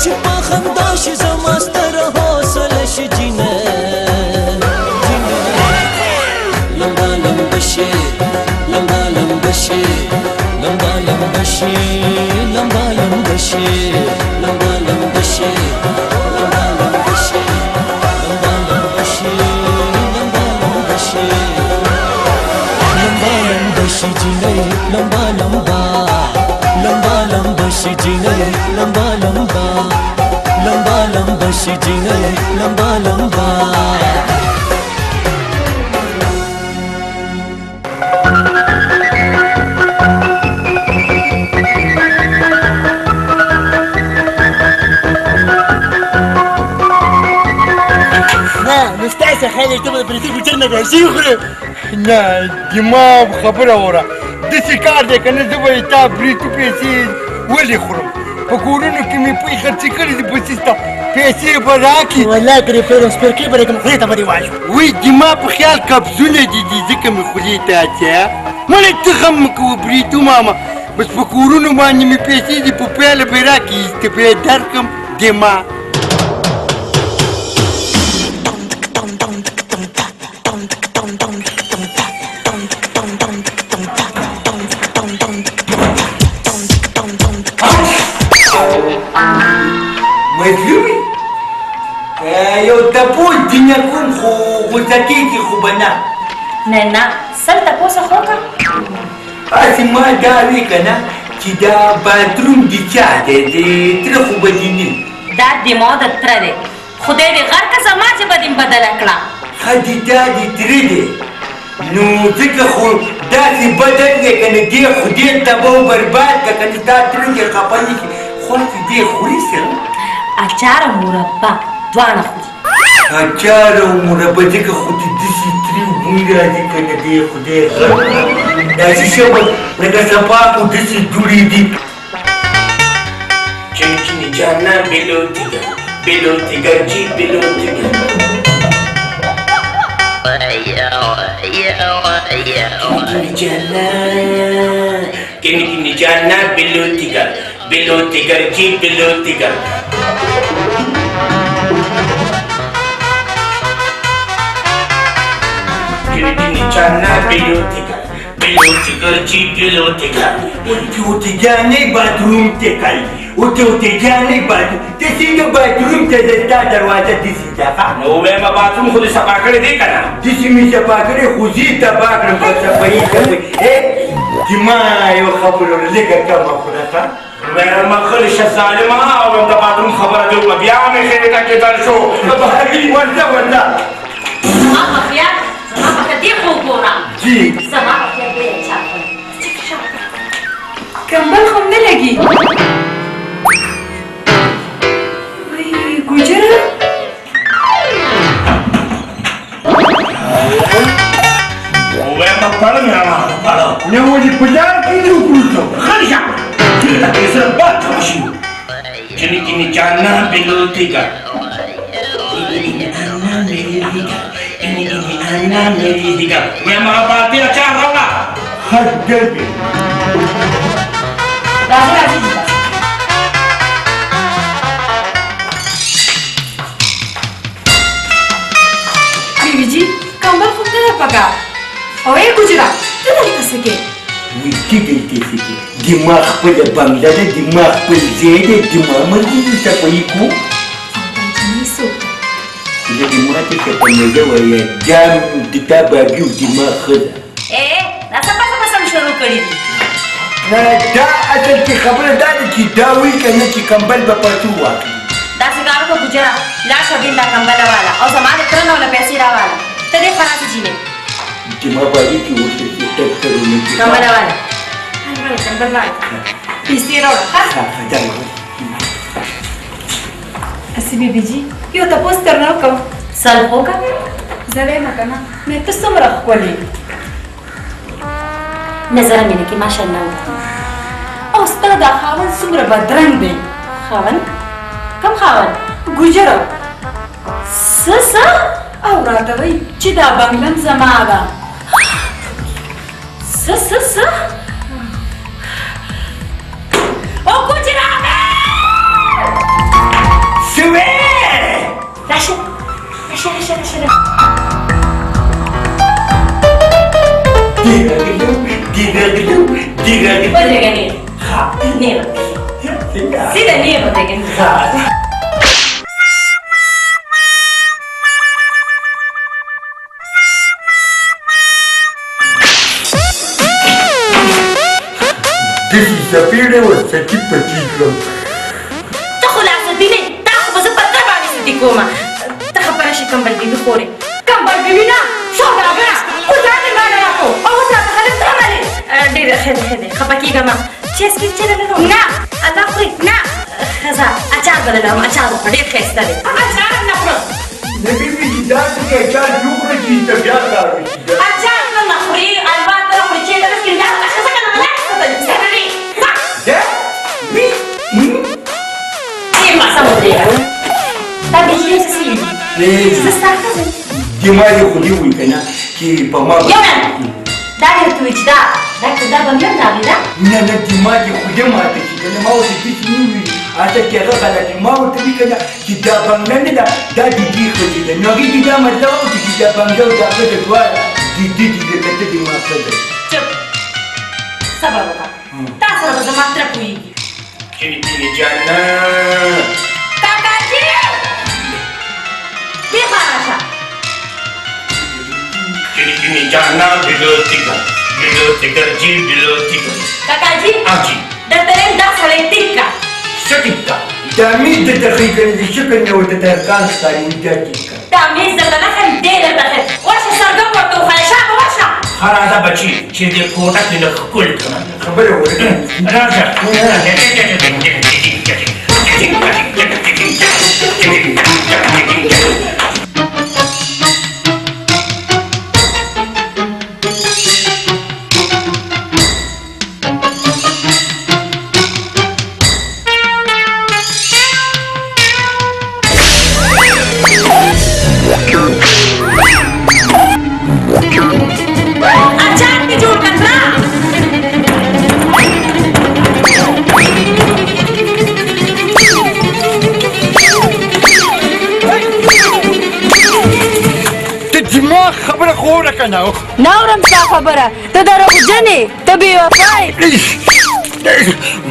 چې په خندا شي زما ستره حوصله شي جینه لمبا لمبا شي لمبا لمبا شي لمبا لمبا شي لمبا لمبا شي لمبا لمبا شي She jinai lamba lamba lamba lamba she jinai lamba lamba lamba lamba she jinai lamba lamba مستعسى خالي تبغى بريتي وجرنا بهالشيخ نه دماغ خبره وره داسې کار دی که نه زه به تا بریتو پیسې ولې خورم په کورونو کې مې پوی خرڅې کړي دي په سیسته پیسې به راکړي والله که دې پرېږدم سپرکې به راکړم خولې ته به دې واچوم وایي دما په خیال کپسونه دي ځکه مې خولې ته اچیا ولې ته غم مه کوه بریتو ماما بس په کورونو باندې مې پیسې دي په پیاله به یې راکړي ایسته به یې درکړم دما مظلومي یو تپوس دې نه کوم خو غوسه کېږي خو به نه نه سل تپوس خو وکړه هسې ما دا وی که نه چې دا باتروم د چا دی د تره خو به دې نه دا د ما د تره دی خدای دې غرقه زما چې به دې بدله کړه ښه دې دا د تره دی نو ځکه خو داسې بدل دی که نه دې خدای تباه و برباد که که نه دا تره دې خفه نه کړي خوښې دې خوري سره اچار او مربا دواړه خوري اچار او مربا ځکه خو دې داسې تریو بوی راځي که نه دې خدای غرق داسې شبه لکه صفاقو داسې جوړېدي چنچني جانان بلوتیګر بلوتیګر جي بلوتیګر Kini jana below tiga G below tiga Kini jana below tiga G below tiga Uti jane bathroom tekal Uti jane bathroom Tesiga bathroom tezesta darwaza disi jaka No ma bathroom khudi sapa kare de kana Disi mi sapa kare khuzi taba kare sapai sapai جما یو خبرو لږه کمه خورا ښه ما خلي شه ظالمه او د باتروم خبره دې وکړه بیا مې خېټې ته کېدل شو بهرګي ورځه زما په خیال زما په دې خو ګوره جي زما په خیال دې چا کمبل خو نه لګي وای ګوجره Uema para mi mamá, para. نه ولې په لار کې نه وکړو Khadija, kita bisa baca masih. Kini jana bilotika. Ini Anna Merihika. Uema apa dia cara lah? حد قلبي راځي راځي جی بیبي جی کمبل خو نه پکا او ای ګوجره ته دلته څه کې وي کېږي کېږي دماغ خپله بنګله ده دماغ خپل ځای دی دماغ مرګي ته پوهېږو زه دې ماته ته په مزه وایه جام د تا بابي و دماغ ښه ده دا سپا سم شروع کړی دي دا اصل کې خبره دا ده چې دا وایي که نه چې کمبل به پرتو واخلي داسې کار وکړه ګوجره لاړ شه بېل دا کمبله واله او زما د تره نه وله پیسې راواله ته دې خلاصې جینې زما بابي کې ورته چې ټک کړو کمبله واله کمبل واله پیسې راوړه ښه اسی بیبي جی یو تپوس درنه وکړم سل خو که زه وایم که نه مې ته څومره ښکلې نظر مینه کې ماشاءالله او ستا دا خاوند څومره بدرنګ دی خاوند کوم خاوند ګوجره څه او راته وایي چې دا بنګلم زما ده څه او ګوجره سوې راشه ودرېږه نېغه سیده نېغه ودرېږه داسې سپېړې ورڅکي پټي کړم ته خو لا عصبي نه یې تا خو به زه په ته باندې سدي کومه ته خبره شي کمبل بیبي خورې کمبل بیبي نه سوداګره خو دا مې ماله راکړو او اوس راته خلک درملې ډېره ښه دی خفه کېږه مه چې اسکریم چیرې لرو نه الله خورې نه ښځه اچار به لرم اچار وخوره ډېر ښایسته دی اچار هم نه خورم نه بیبي چې داسې کې اچار جوړ کړه چې ته بیا کار وشي اچار نه نه خورې البته نه خورې چېرته اسکریم دا ښځه که نه ولاړه سره دی ما سمو درېږه دا بجلۍ څه سوي دي زه ستا ښځه دماغ یې خو دې وایي که نه چې په ما یو نه دا دې ورته وایي چې دا بنګله راغلې ده نه دماغ یې خو دې ماته چې که نه ما ورته هېڅ نه ویلي هلته کې هغه غلطي ما ورته وایي که نه چې دا بنګله نه ده دا د دې ښځې ده نو هغې کې دا مطلب وکړي چې دا بنګله او دا ښځه دواړه د دې دي لکه ته دې ما ښځه چپ صبر وکړه تا سره به زما تره پوهېږي Kini jana. کاکاجي دې خوا راشه Kini jana bilotika. Bilotika ji bilotika. کاکاجي Aji. درته وایم دا سړی ټیک کړه Setika. دا مې درته ښایي که نه د شکل نه ورته ترکان ښکاري دا ټیک کړه دا مېز درته نه ښیم دی درته ښیم ورشه سرګم ورته وښایه شاته ورشه Harada baci. Ciri kotak ni nak kul kena. خبره وکړه Raja. اچار دې جوړ کړه دماغ خبره خو وره که نه نه اورم ستا خبره ته دروغجن یې ته بې وفا یې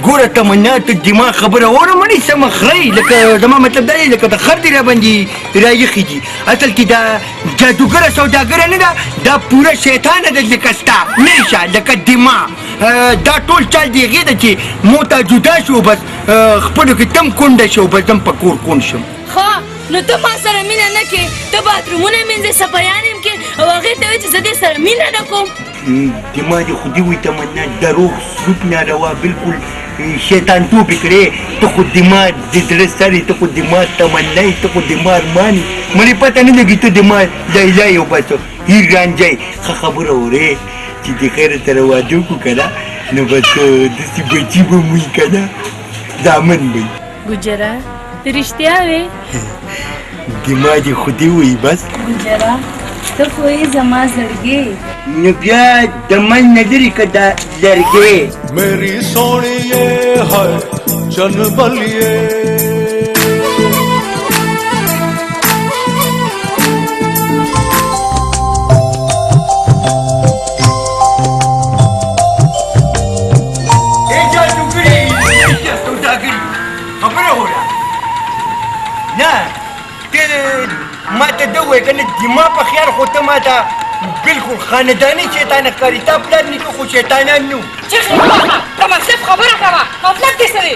ګوره تمنا ته دماغ خبره وره مړې سمه خرئ لکه زما مطلب دا دی لکه د خر دې راباندې راایښي دي اصل کې دا جادوګره سوداګره نه ده دا پوره شیطانه ده لکه ستا میشه لکه دماغ دا ټول چل د هغې ده چې مو ته جدا شو بس خپلو کې تم کونډه شو بس زم په کور کون شم ښه نو ته ما سره مینه نه کې ته باترومونه مینځې صفایان یم کې او هغې ته وایې چې زه دې سره مینه نه کوم دما دې خو دې وایي تمنا دروغ سلوک ناروا بالکل شیطان توب کړې ته خو دما د زړه سر ته خو دما تمنا یې ته خو دما ارمان یې مړې پته نه لګي ته دما لیلا یې وباسه هیر رانجی ښه خبره اورې چې د خیر سره واده وکړو که نه نو بس داسې بچي به موي که نه زامن به ګجره ته رښتیا وې دما دې خو دې وایي بس ګجره ته خو یې زما زړګې نو بیا د من نه لرې که دا لرګې मेरी सोनिए है चनबलिए خبره وره نه ته ما ته ده ووایې که نه دما په خیال خو ته ما ته بالکل خانداني شیطانه ښکاري تا پلار نیکه خو شیطانان نو چېرته ته مطلب خبره کوه مطلب دې څه دی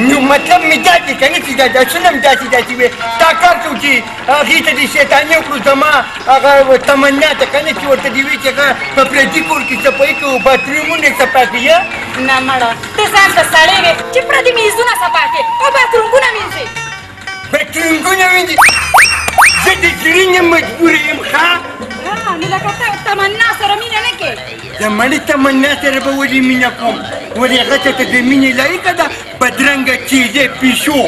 نو مطلب مې دا دی که نه چې دا اصول هم داسې وې تا کار کوو چې هغې ته دې شیطاني وکړو زما هغه تمنا ته که نه چې ورته دې وایي چې هغه په پردي کور کې صفایي کوو باترومونه یې صفا کوي نه مړه ته ځان ته سړی وې چې پردي میزونه صفا کړې او باترومونه مینځې باترومونه وینځي زه د زړه نه مجبوره یم ښه نو لکه ته تمنا سره مینه نه کې د مړي تمنا سره به ولې مینه کوم ولې هغه ته د مینې لایقه ده بدرنګه چیزې پیشو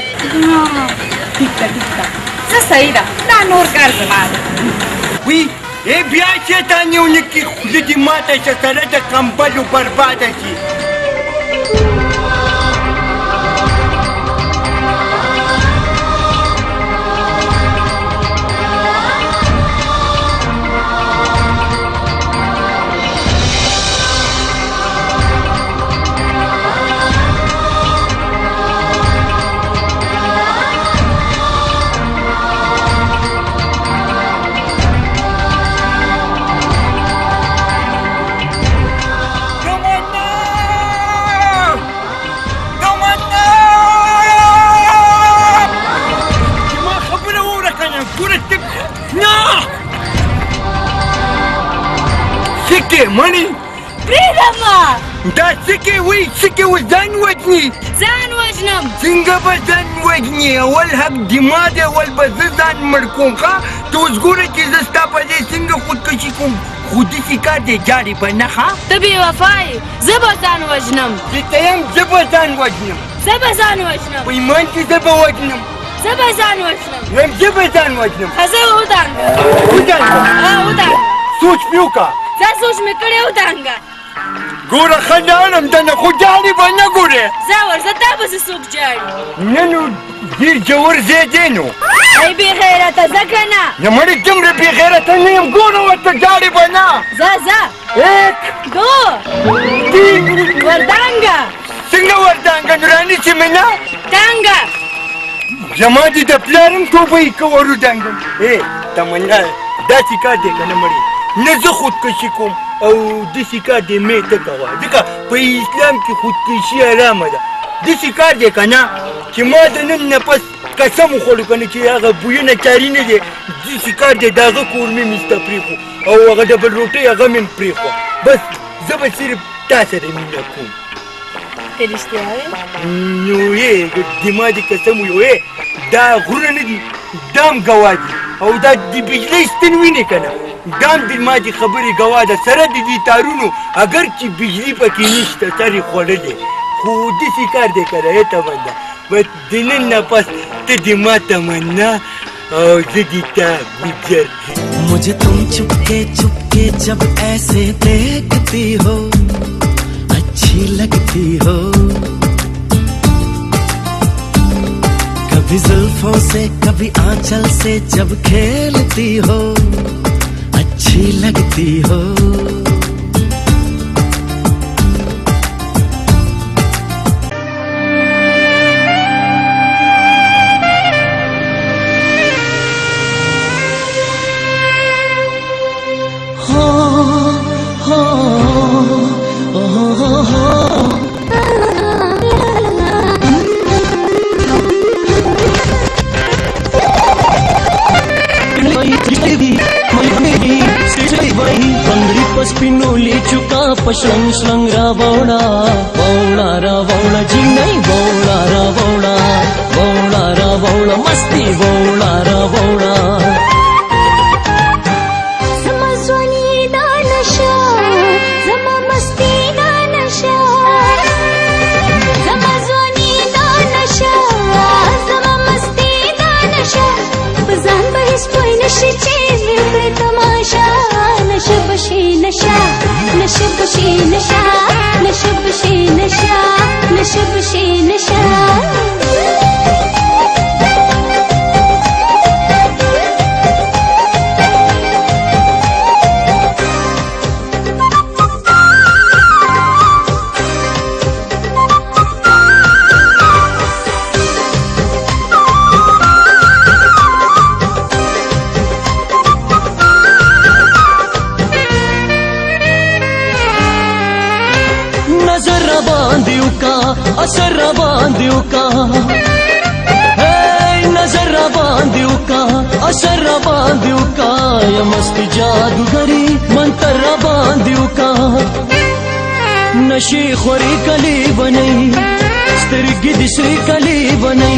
ټیک ده زه صحیح ده دا نور کار زما ده وی ای بیا شیطان یو نه کې خوله دې ماته چې سره د کمبلو برباده شي مڼې پرېږده ما دا څه وایي څه کوي ځان وژني ځان وژنم څنګه به ځان وژني اول حق دما دی اول به زه ځان مړ کوم ښه ته اوس ګوره چې زه ستا په دې څنګه خودکشي کوم خو داسې کار دی جاړې به نه ښه ته بېوفا یې زه به ځان وژنم چې ته یم زه به ځان وژنم زه به ځان وژنم په ایمان کې زه به وژنم زه به ځان وژنم ویم زه به ځان وژنم ښه زه ودانګه ودانګه سوچ مې وکړه زه سوچ مې کړی ودانګه ګوره ښه جانم ته نه خو جاړې به نه ګورې ځه ورځه تا پسې څوک جاړي نه نو ډېر ژور ځای دی نو ای بې غیرته ځه که نه نه مړې دومره بې غیرته نه یم ګوره ورته جاړې به نه ځه ځه 1 2 3 وردانګه څنګه وردانګه نو رانیسې مې نه ټانګه زما دې د پلار هم توبه یې که وردانګم تمنا داسې کار دی که نه مړې نه زه خودکشي کوم او داسې کار دی مې ته کوه ځکه په اسلام کې خودکشي حرامه ده داسې کار دی که نه چې ما د نن نه پس قسم وخوړو که نه چې هغه بویونه چاري نه دی داسې کار دی د هغه کور مې میسته پرېښو او هغه ډبل روټۍ هغه مې پرېښوه بس زه به صرف تا سره مینه کوم ته رښتیا وایې نو دما دې قسم ویو دا غرونه نه دي دا هم ګواه دي او دا د بجلۍ ستن وینې که نه دا هم د ما د خبرې ګواه ده سره د دې تارونو اگر چې بجلي پکې نشته سر یې خوړلی خو داسې کار دی که نه تمنا بس د نن نه پس ته د ما تمنا او زه د تا ګجر मुझे तुम चुपके चुपके जब ऐसे देखती हो अच्छी लगती हो कभी जुल्फों से कभी आंचल से जब खेलती हो अच्छी लगती हो पशरंग श्रंग रावणा वौणा रावण जी नहीं वौणा रावणा वौणा रावण मस्ती वौणा रावणा समझवनी दानशा जमा मस्ती दानशा समझवनी दानशा जमा मस्ती दानशा बजान बहिस कोई नशेचे वेगळे तमाशा नशबशी नशा नशबशी नशा नशबशी नशा नशबशी नशा नजर बांधियो का असर बांधियो का नजर बांधियो का असर बांधियो का या मस्ती जादूगरी मंत्र बांधियो का नशी खोरी कली बनई स्तरगी दिसरी कली बनई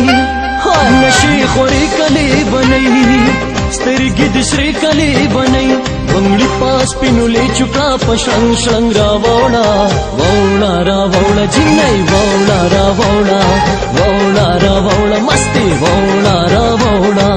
नशी खोरी कली बनई स्तरगी दिसरी कली बनई बंगली पास पिनुले चुका पशंग श्रंग रावणा वौणा रावण जी नहीं वौणा रावणा वौणा रावण मस्ती वौणा रावणा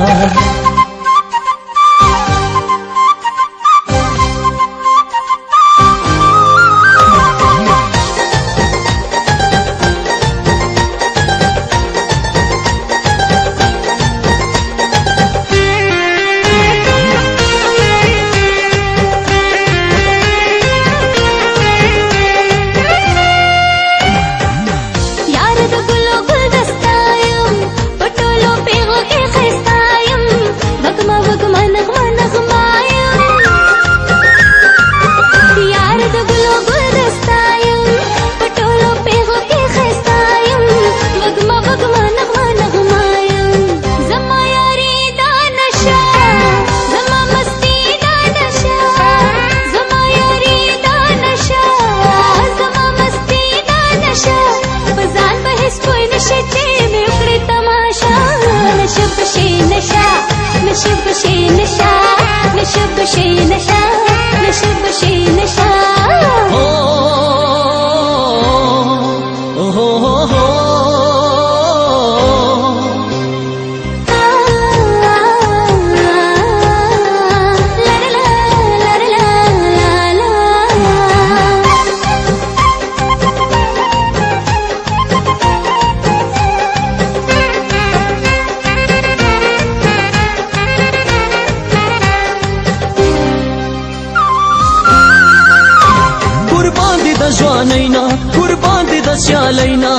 ज्वानैना कुर्बान दि दस्यालैना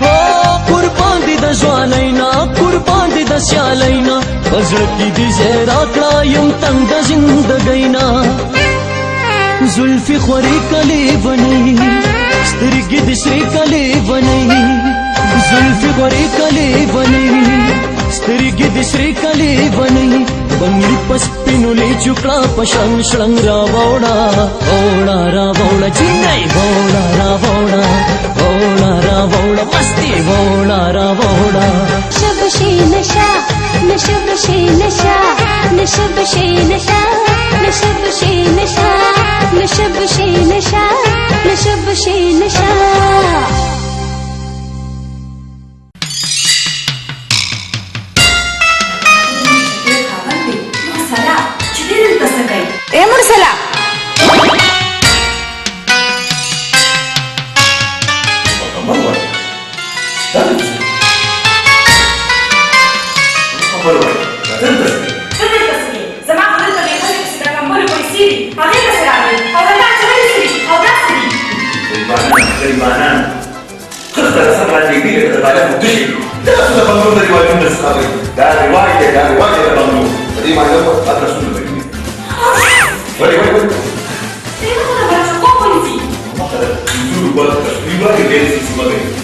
हो कुर्बान दि दज्वानैना कुर्बान दि दस्यालैना बजरकी दि जेराकड़ा युम तंग जिंदगैना जुल्फी खोरी कली बनी स्तरगी दिसरी कली बनी जुल्फी खोरी कली बनी स्तरगी दिसरी कली बनी बंगली पस्पिनुले चुकड़ा पशंग श्रंग रावणा वौणा रावण जी नहीं वौणा रावणा वौणा रावण मस्ती वौणा रावणा नशबशी नशा नशबशी नशा नशबशी नशा नशबशी नशा नशबशी नशा नशबशी नशा ए मुरसला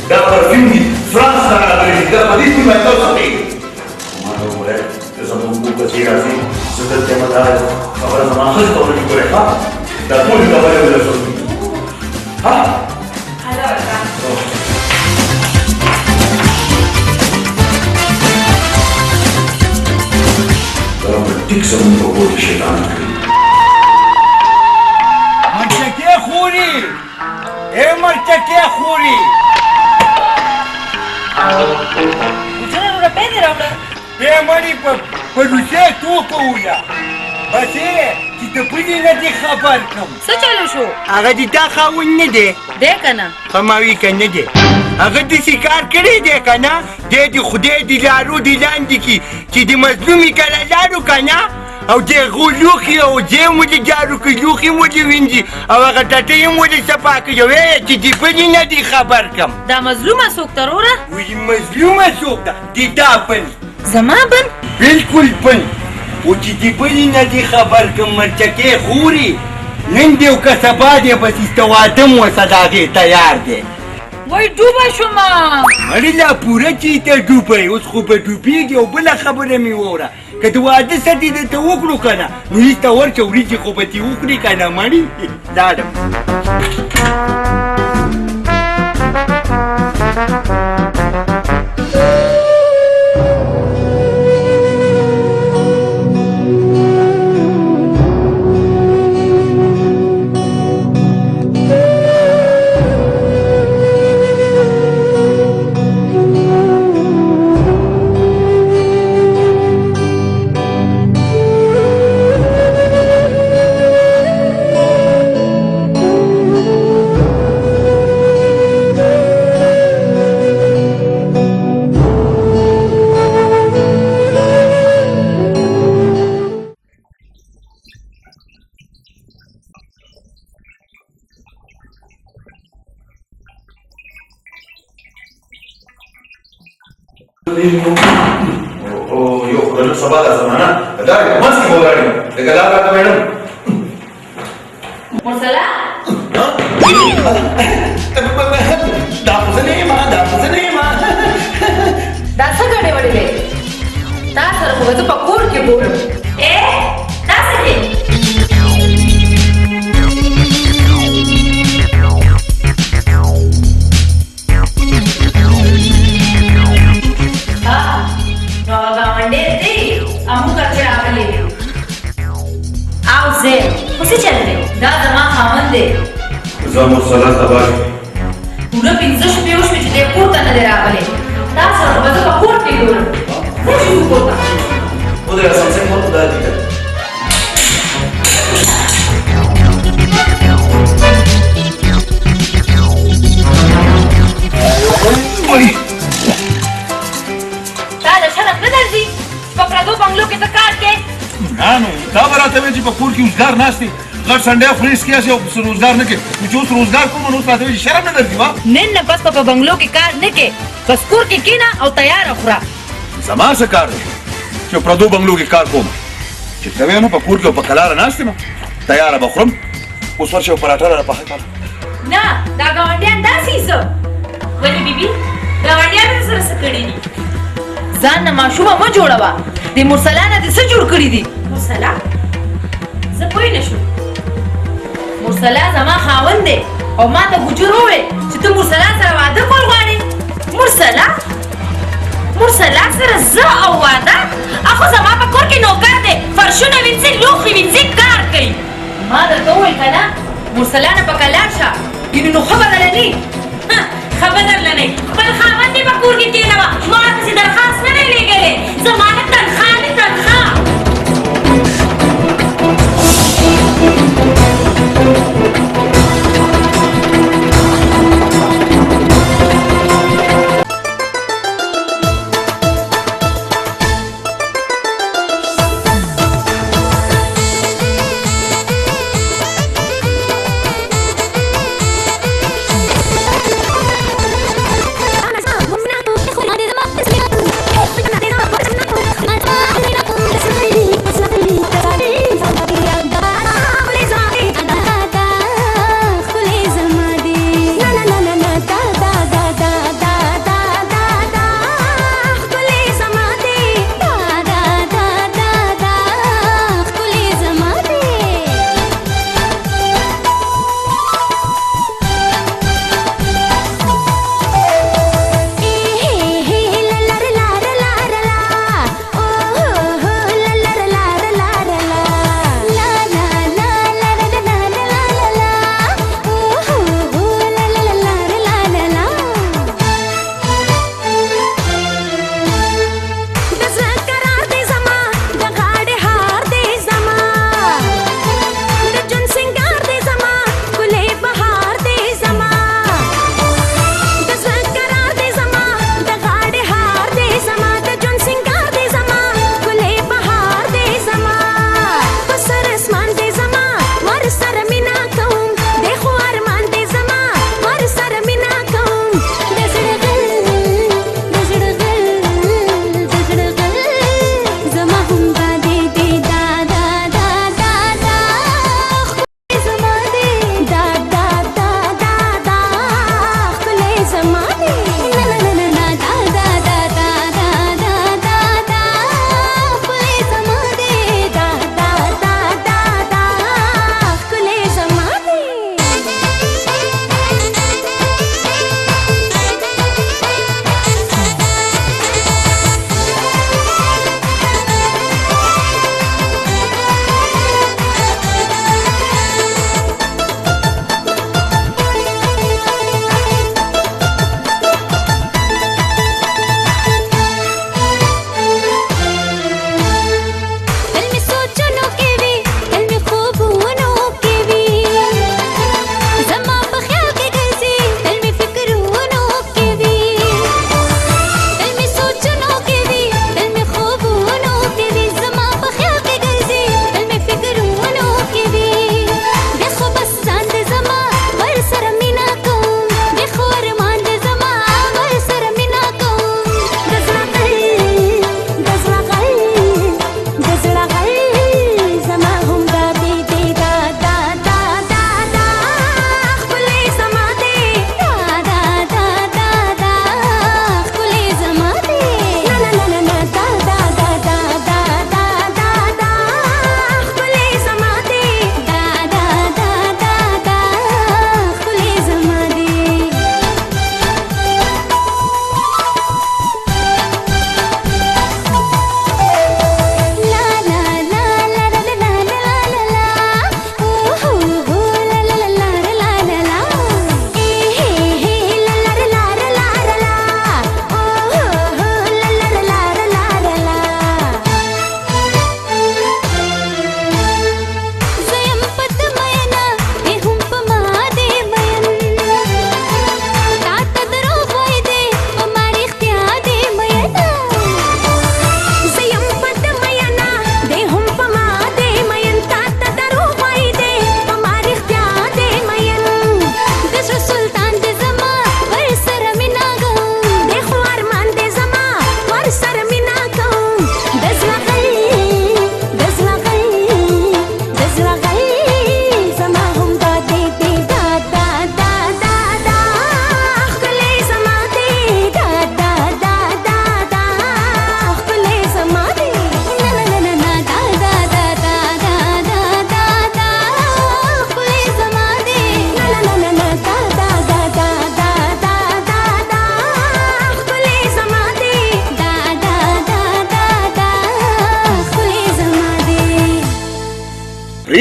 Da parfum di Franza da Parigi ma non sapevo. Ma non vuole, io sono un po' così, se te tema dare, ora non ho fatto un po' di دا ټولې خبرې ورسوي ها دا به ټیک زموږ په کور کې شیطان کړي مرچکې خوري مرچکې خوري مړي په روسیې توکوله بسې چې د پلي نه دې خبر کړم څه چلو شو هغه دې دا خاوند نه دی دی که نه خماوي که نه دی هغه داسې کار کړی دی که نه دی د خدای د لارو د لاندې کې چې د مظلومې کله لاړو که نه او د هغو لوښي او ځای مو د جارو کړي لوښي مو د وینځي او هغه ټټۍ مو د صفا کړي ویې چې د پلي نه دې خبر کړم دا مظلومه څوک تروره وایي مظلومه څوک ده د دا بل زما بن بالکل بل او چې د بلې نه دې خبر کړم مرچکې خوري نن دې او که سبا دې بس ستا واده مو ورسه د هغې تیار دی وای ډوبه شومه مړې لا پوره چې ته ډوبئ اوس خو به ډوبېږي او بله خبره مې واوره که د واده څه دې درته وکړو که نه نو هېڅ ته ورشه وریجې خو به دې وخوري که نه مړې لاړم یو خو د نن سبا دا زمانه د لارې په منځ کې به ولاړ یم لکه لار راته میډم مرسله دا خو زه نه یم دا خو زه نه یم دا څه ګډې وډې دی تا سره خو به زه په کور کې بولم دا څه دی نو ګاونډی دی امو کچې راغلی دی او زه خو څه چل دی دا زما خاوند دی زه مرسله تباه پوره 15 شپې وشوې چې دی کور ته نه دی راغلی تا سره خو به زه په کور کې ګورم راشي کور ته ودرې اسانسۍ مور خدای دې کړه تا د شرف نه درځي په پردو بنګلو کې ته کار کوې نه نو دا به راته وایي چې په کور کې اوزګار ناست دی غټ سنډی خوري سکیاسي او روزګار نه کوي نو چې اوس روزګار کوم نو اوس راته وایي چې شرم نه درځي وا نن نه بس په بنګلو کې کار نه کې بس کور کې کېنه او تیاره خوره زما څه کار دی چې پردو بنګلو کې کار کوم چې ته وایې نو په کور کې او په کلاره ناست یم تیاره به خورم اوس ورشه او پراټه را پخه کړه نه دا ګاونډیان داسې څه ولې بیبي ګاونډیانو سره څه کړي دي ځان نه ماشومه مه جوړوه د مرسلا نه دې څه جوړ کړي دي مرسله زه پوه نه شوم مرسلا زما خاوند دی او ما ته ګجور وویل چې ته مرسلا سره واده کول غواړې مرسلا سره زه او واده اخو زما په کور کې نوکر دی فرشونه وینځي لوښي وینځي کار کوي ما درته وویل که نه مرسلا نه پکه لاړ شه یعنې نو ښه به درله نه ښه به درله نه خپل خاوند یې په کور کې کېنوه ما ورپسې درخواست نه دی لېږلی زما نه تنخوا نه تنخوا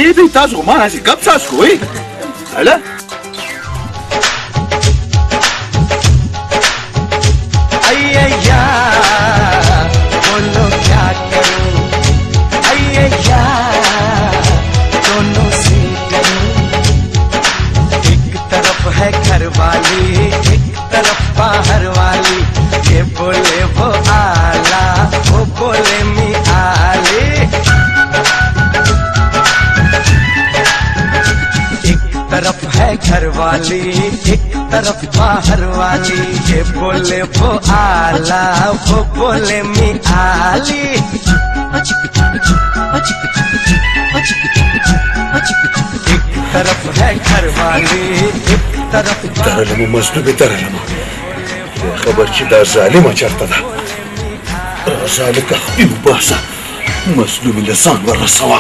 دی تاسو خو ما هسې ګپ ساس کوئ هله अय्या बोलो क्या करूं अय्या दोनों से करूं एक तरफ है घर वाली एक तरफ बाहर वाली ये बोले वो आला वो बोले मी आले एक तरफ है घर वाली एक तरफ बाहर वाली ये बोले वो आला वो बोले मी आली एक तरफ है घर वाली एक तरफ درلمو مظلومې درلمو خبر چې دا ظالمه چېرته ده راځه لکه خپې وباسه مظلومې له ځان ورسوه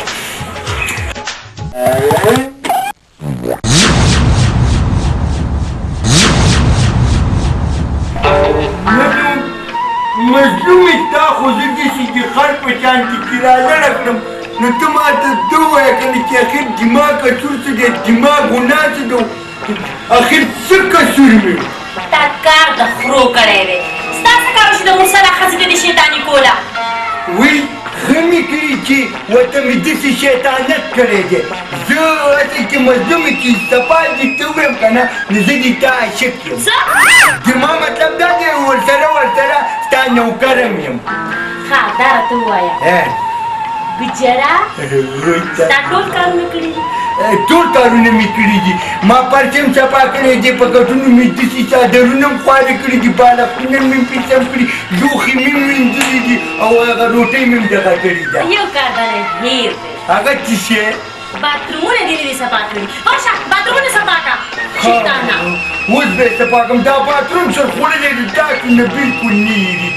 مظلومې تا خو زه داسې د خر په شان کې کرایه کړم نو ته ماته ده ووایه که نه چې اخر دماغ قصور څه دی دماغ ګناه څه ده اخر څه قصور مې تا کار د خرو کړی دی ستا څه کار چې د مرسله ښځې ته دې شیطاني کوله وی ښه مې کړي چې ورته مې داسې شیطانت کړی دی زه هسې چې مظلومې چې صفا دې ته ووایم که نه نو زه دې تا عاشق یم زما مطلب دا دی ورسره ستا نوکره م یم ښه دا راته ووایه ګجره ستا ټول کارونه کړي دي ټول کارونه مې کړي دي ما پرچم چپا کړی دی په ګټونو مې داسې څادرونه م خواره کړي دي بالښتونه مې پیسم کړي لوښي مې مینځلي دي او هغه روټۍ مې م دغه کړې ده یو کار باندې هیر دی هغه څه شی باترومونه دې نه دي صفا کړي ورشه باترومونه صفا کړه شیطانه اوس به یې صفا کړم دا باتروم سرخوړلی دی تاسو نه بلکل نه هېرېږي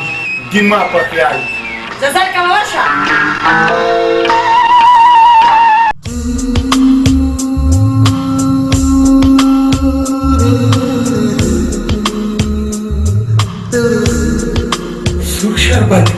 دما په خیال زه زر کومه ورشه سور شربت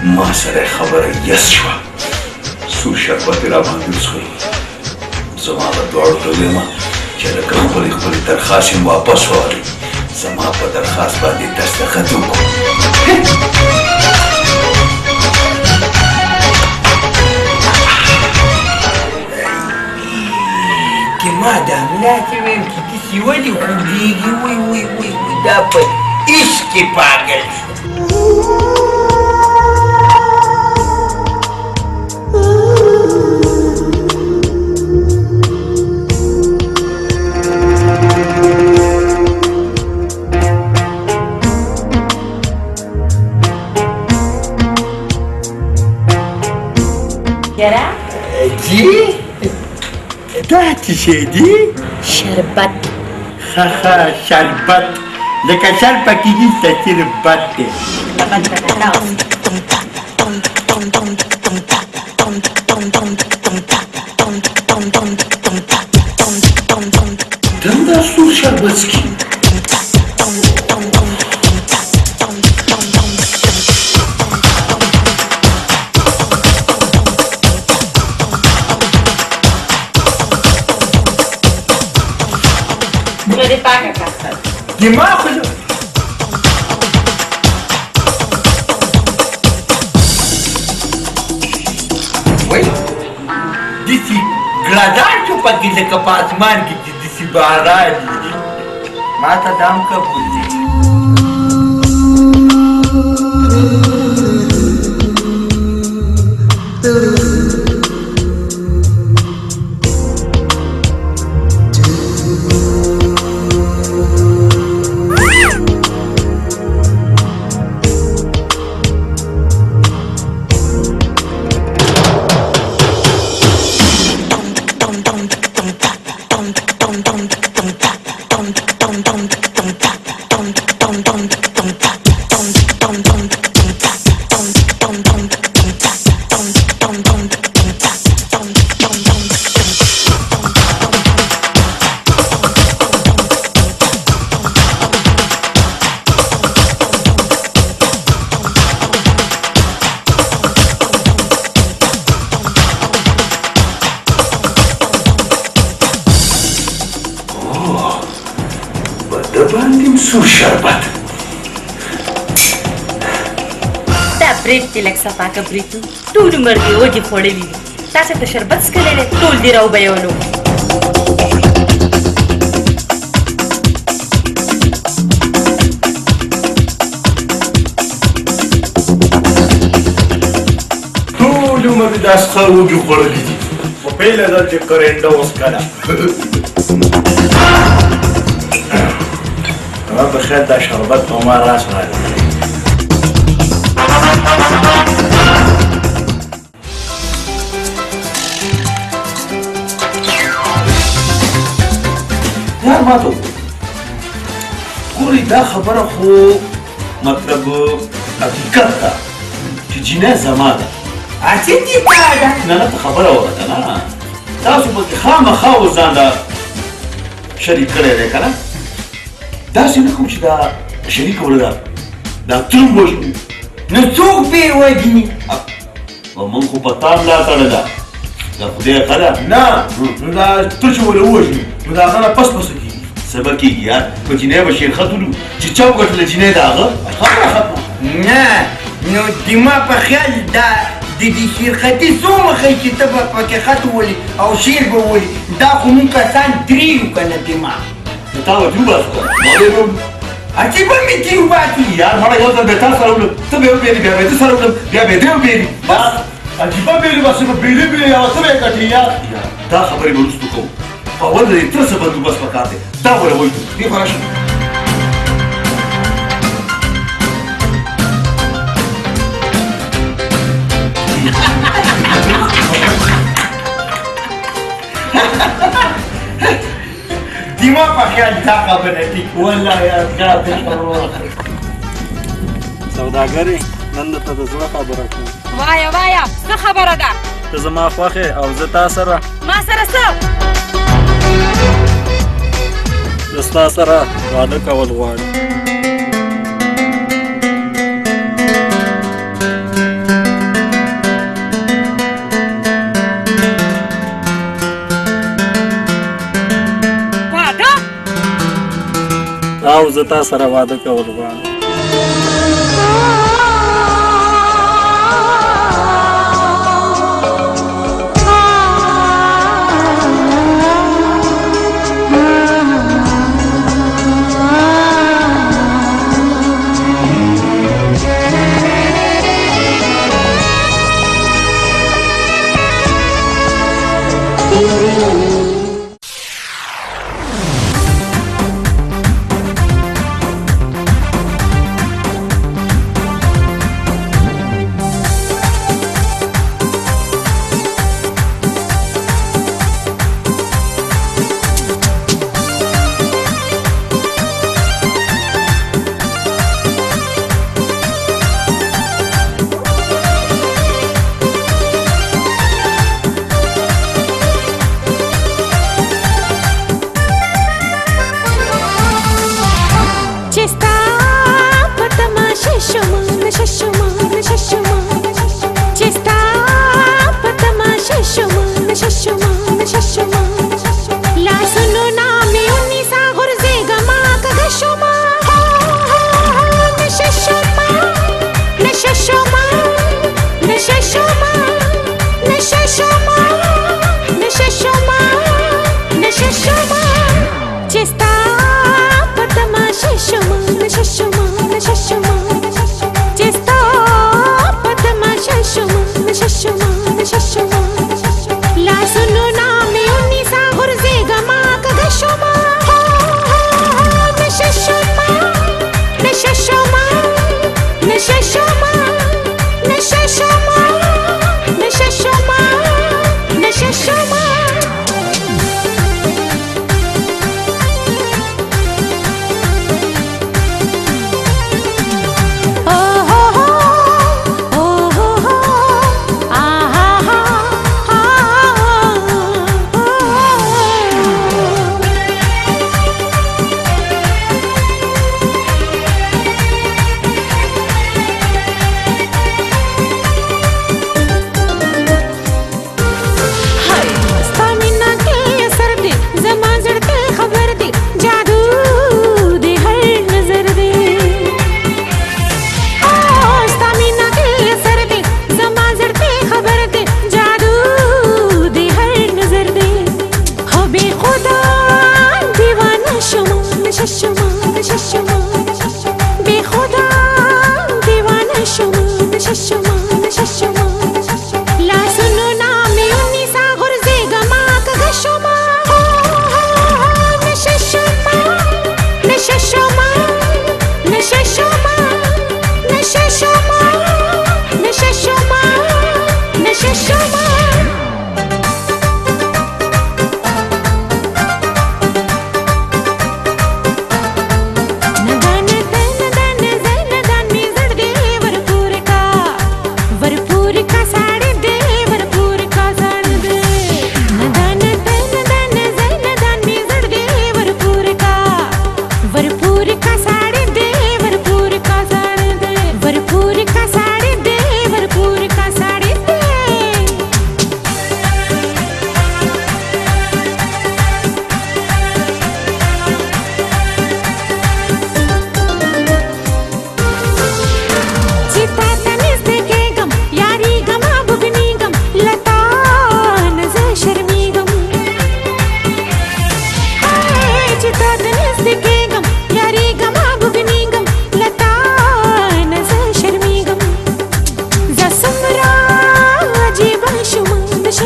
ما سره خبره یس شوه سور شربت را باندې وڅښئ زما به دواړو ته ویمه چې لکه خپلې درخواست یې واپس واخلئ زما په درخواست باندې دستخط وکړو که ما دا ملا چې ویم چې داسې ولې خوږېږي وی دا په عشق کې پاگل شو جرا جی دا څه شی دی شربت شربت لکه شر پکې دي شربت دی دا سور شربت څښي Lo de paga, casa. دماغ داسې ګړدار شو پکې لکه په اسمان کې چې داسې باران وي ما ته دا هم قبول دی سور شربت دا برید دې لږ صفا که بریتو ټول عمر دې وږې خوړلي دي تاسې ته شربت څکلی دی ټول دې راوبیولو ټول عمر دې دا څخه وږي خوړلي دي په پیله ده چې کرنډه اوس کله بخیر دا شربت په ما راس راغلی یار ما ته ګورې دا خبره خو مطلب حقیقت ده چې جینۍ زما ده هسې دې دا ده نه نه ته خبره وکړه نه تاسو پکې خامخا اوس ځان دا شریک کړی دی که نه داسې نه کوم چې دا شریکه وړه ده دا تروم وژنو نو څوک به یې وژني موږ خو په تا ملاتړه ده دا خدای ښه ده نه نو دا ته چې ولې ووژنو نو د هغه نه پس پسه کېږي څه به کېږي یار په جینۍ به شیرخط ولو چې چا وګټله جینۍ د هغه خبره ختمه نه نو دما په خیال دا د دې شیرخطي څو مخی چې ته به پکې خط وولي او شیر به وولي دا خو مونږ کسان درې یو که نه دما تا به ترو باسو مالې به هسې به مې ترو باسي یار مړه یو ځل به تا سره وړم ته به وبېرې بیا به زه سره وړم بیا به دې وبېرې بس عجیبه بېرې بس به بېلې بېلې یوه څه به یې ګټې یار دا خبرې به وروستو کوو په اول د دې تر څه بندوبست پکار دی دا به راوژنو دې خو راشه دما په خیال دا خبره دي والله یار دا سوداګرې نن درته د زړه خبره کوم وایه وایه څه خبره ده ته زما خوښې او زه تا سره ما سره څه زه ستا سره واده کول غواړم او زه تا سره واده کول غواړم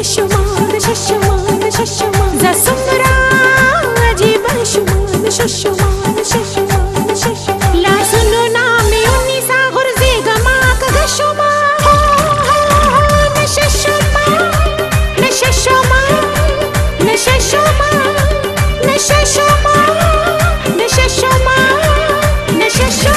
ششمان ششمان ششمان ز سمرا عجیب شمان ششمان ششمان ششمان لا سنو نامی اونی سا غرزی گما کگا شمان نششمان نششمان نششمان نششمان نششمان نششمان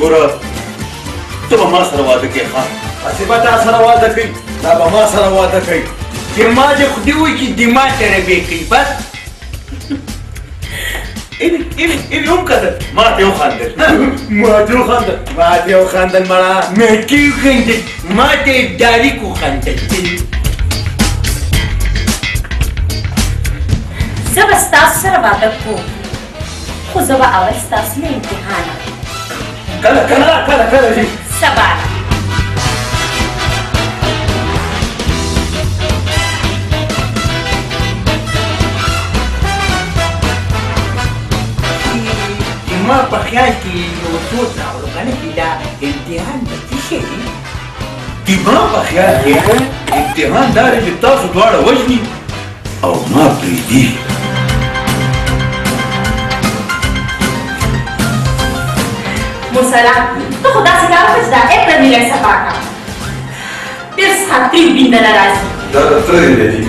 ګوره ته به ما سره واده کوې ښه هسې به تا سره واده کوي دا به ما سره واده کوي چې ما دې خدای وایي چې دما سره بې کوي بس این هم کتل ما ته وخندل ما ته وخندل ما ته وخندل مړه ما ته وخندل ما ته ډاریک وخندل زه به ستاسو سره واده کوم خو زه به اول ستاسو نه امتحان اخلم کله ځي سبا ما په خیال کې یو سوچ راوړو که نه چې دا امتحان به څه شی وي دما په خیال کې امتحان دا دی چې تاسو دواړه وژني او ما پرېږدي مرسلا ته خو داسې کار وکړه چې دا اپریل میلاد صفا کړه ډېر سخت تریو بینده نه راځي دا د تره دی دي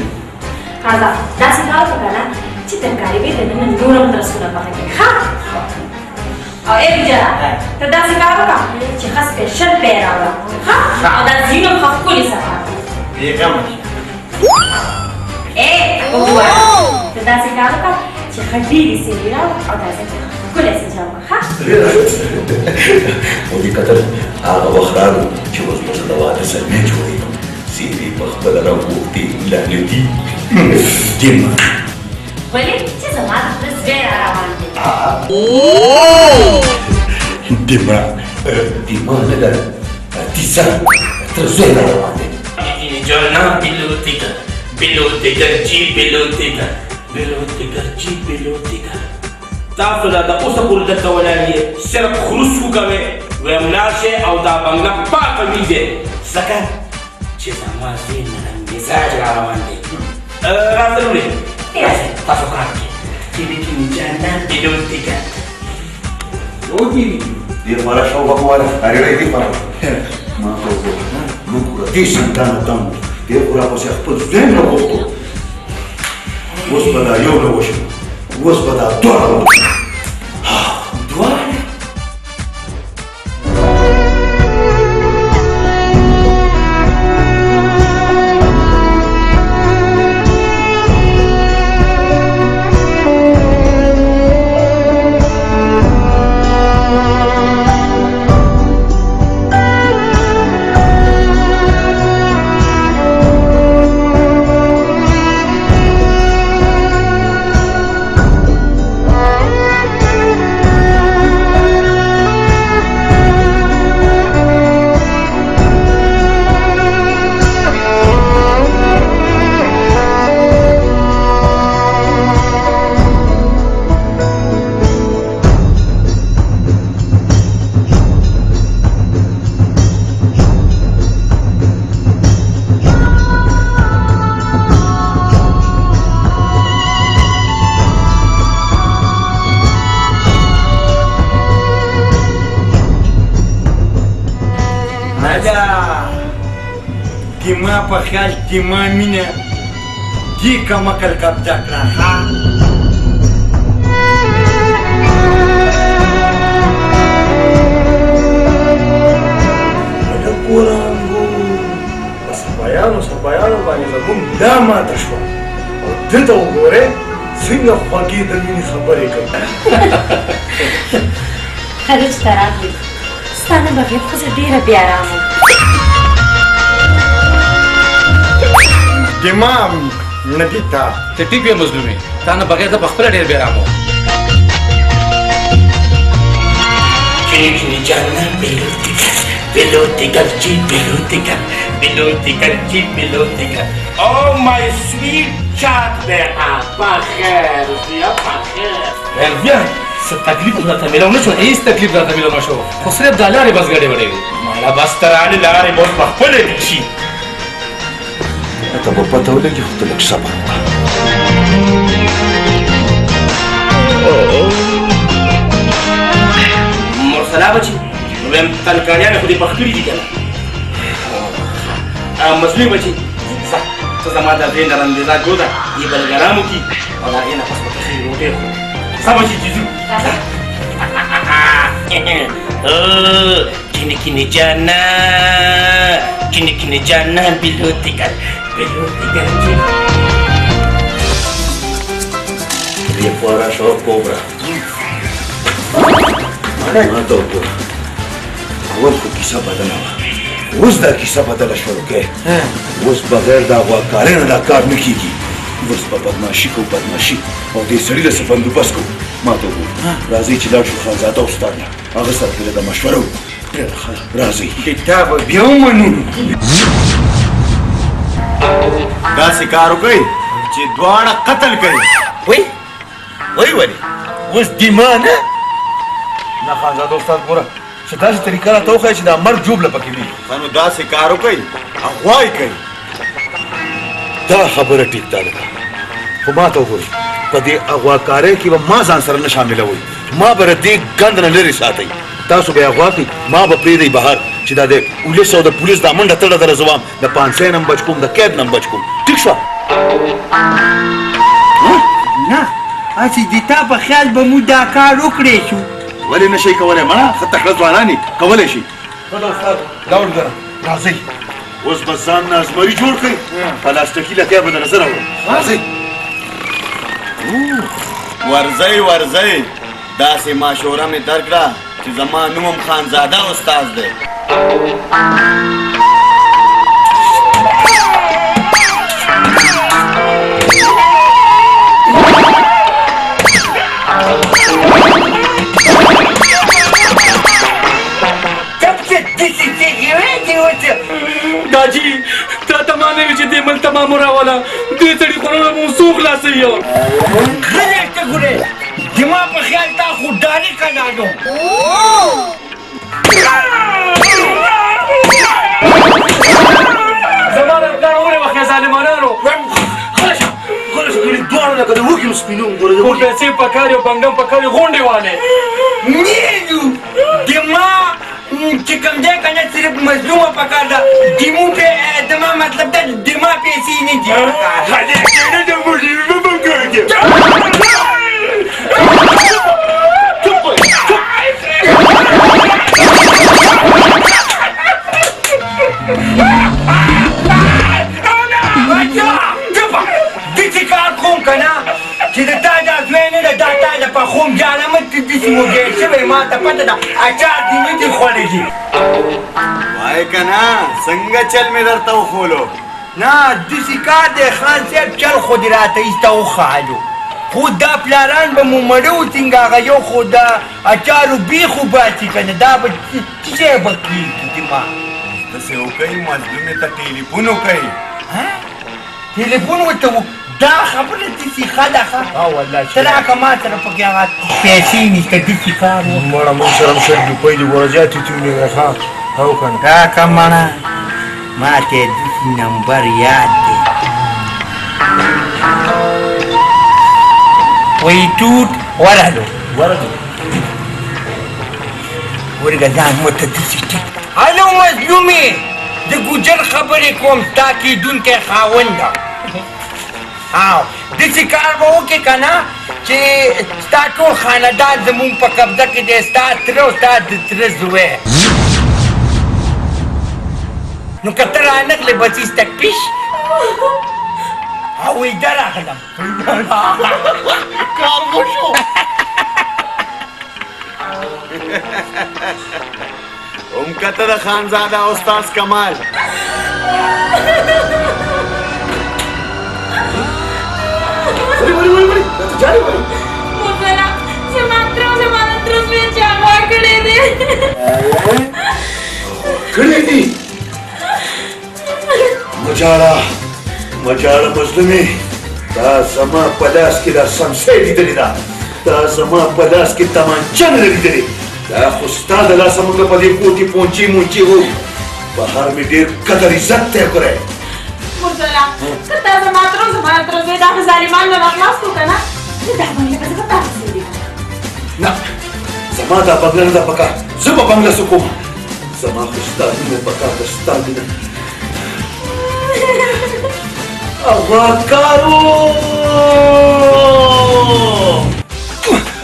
راځه داسې کار وکړه که نه چې ترکاري به دننه نور هم رسونه پخه کړي ښه او ای بجاره ته داسې کار وکړه چې ښه سپېشل پی راوړه ښه او دا ځینو ښه ښکلې صفا کړه بېغمه ای وګوره ته داسې کار وکړه چې ښه ډېرې سیرې راوړه او دا ځای ښکلی سجا وکړه ښه او دې کتل هغه وخت راغلو چې اوس به زه د واده سلمې جوړېږم څېرې په خپله راوغوښتې لعنتي دما ولې چې زما د زړه زوی را روان دی دما نه ده تیسه تر زوی را روان دی جانا بلوتیکا بلوتیکا جی بلوتیکا بلوتیکا جی بلوتیکا تاسو دا د اوسه پورې درته ولاړ یې صرف خروس وکوئ ویم لاړ شئ او دا بنګله پاکه ویځئ ځکه چې زما زوی نرم مزاج را روان دی راته وړئ تاسو کار وکړئ کیلي جانا بلوتیکا ډېر ماله شوق وکړه اړیړی دې پره ما ته وګوره موږ ګوره دې سندانه دم دې خو راپسې خپل ذهن راوغوښتو اوس به دا یو نه وشو اوس به دا دواړه دواړه دما په خیال دما مینه دې کمکل قبضه کړه ښه سپایانو باندې زموږ دا ماته شوه او ده ته وګورئ څنګه خوږې د مینې خبرې کوي هلو چې ته راغلې ستا نه بغیر خو زه ډېره بې ارامه دما نه دي تا ته ټیک یې مظلومې تا نه بغیر ته پخپله ډېر بې ارامه وم Kini jangan belotikan, cip belotikan, cip belotikan. Oh my sweet chat apa khair, siapa khair? Viens, ce تکلیف راته ملو نه شو هیڅ تکلیف راته ملو نه شو خو صرف دا لارې بس ګډې وډې وي مالا بس ترانې لارې مور په خپله دي شي ته به پته ولګي خو ته لږ صبر مرسلا بچي ویم تنکانیان خو دې پخکړي دي که نه مظلوم بچي ځه ته زما د درې نرندېزا ګوده دې بلګرام وکړي او د هغې نه پس به ته روټۍ خورو ځه بچي چې ځو kini kini jana belotikan dia fuara show cobra mana tahu pun awal ko kisah badala اوس دا کیسه بدله شروع کړه اوس بغیر دا غواکارۍ نه دا کار نه کېږي اوس به بدماشي کوو بدماشي او دې سړي له څه بندوبست کوو ما ته وګورو راځئ چې لاړ شو خانزاده استاد نه هغه سره پرې د مشوره وکړو راځئ تا به بیا ومنو داسې کار وکړئ چې دواړه قتل کوي وای ولې اوس دیما نه نه خانزاده استاد ګوره چې داسې طریقه راته وښایه چې دا مرګ جوبله پکې وي نو داسې کار وکړئ اغوا یې کوي دا خبره ټیک ده لکه خو ما ته وګورئ په دې اغواکارۍ کې به ما ځان سره نه شاملوئ ما به له دې ګند نه لرې ساتئ تاسو به یې اغوا کړئ ما به پرېږدئ بهر چې دا د پولیس او د پولیس دا منډه تړه در زوام د پانسۍ نه بچ کوم د قید نه بچ کوم ټیک شوه نه هسې د تا په خیال به مو دا کار وکړی شو ولې نه شئ کولی مړه ښه تکړه ځوانان یې کولی شي ښه ده استاد ډول ګره راځئ اوس به ځان نه زمري جوړ کړئ پلاستیکي لکۍ به در سره وړم راځئ ورځئ داسې ماشوره مې درکړه چې زما نوم هم خانزاده استاد دی داجی تا تمانه وی چې دې مل تمام راواله دې سړي خورونه مو څو خلاصوي غلی ته ګورې زما په خیال تا خو ډاري کلاډو زما د پلار وړې وخې ظالمانانو دواړو لکه د وږي سپینو خو پیسې پکار یو بنګم پکار یو غونډې والې نیدو دما چې کوم دی که نه صرف مظلومه پکار ده دمو دما مطلب ده دما پیسې نه دي خلک نه د مظلومه پکار دي داسې کار کوم که نه چې د تا دا زوی نه ده دا تا د پخوم جالمت ته داسې وږی شوی ما ته پته ده اچار دې نه دي خوړلی وای که نه څنګه چل مې درته وښولو نه داسې کار دی خان صاحب چل خو دې راته ایسته وښالو خو دا پلاران به مو مړه وڅنګه هغه یو خو د اچارو بیخو باسي که نه دا به څه شی به کېږي دما داسې وکئ مظلومې ته ټلیفون وکئ ټلیفون ورته دا خبره داسې ښه ده ښه ته راکړه ما سره پکې هغه پیسې نشته داسې کار مړه موږ سره هم شل روپۍ دي ګوره زیاتې تېونې ښه او که نه راکړه مړه ما ته یې داسې نمبر یاد دی وایي ټوټ ورغلو ورګه ځان ورته داسې ټیک هلو مظلومې د ګوجر خبرې کوم ستا کېدونکی خاوند ده داسې کار به وکړې که نه چې ستا ټول خاندان زمونږ په قبضه کې دی ستا تره او ستا د تره زوی نو که ته رانغلې بچي ستا پیش او ویده راغلم کار وشو هم کته د خانزاده استاد کمال مرسلا زما تر زوی چا غوا کړی دی کړی دي مجاړه مظلومې دا زما په لاس کې دا سمسې لیدلې ده دا زما په لاس کې تمانچه نه ده لیدلې دا خو ستا د لاسه موږ په دې کوټې پونچې مونچې وو بهر مې ډېر قدر عزت ته کړی مرسلا که تا زما تر زوی دغه ظالمان نه راخلاص کړو که نه دا بنګله به زه په تا پسې دی نه زما دا بنګله نه ده پکار زه به بنګله څه کوم زما خو ستا مینه پکار ده ستا مینه اواکارو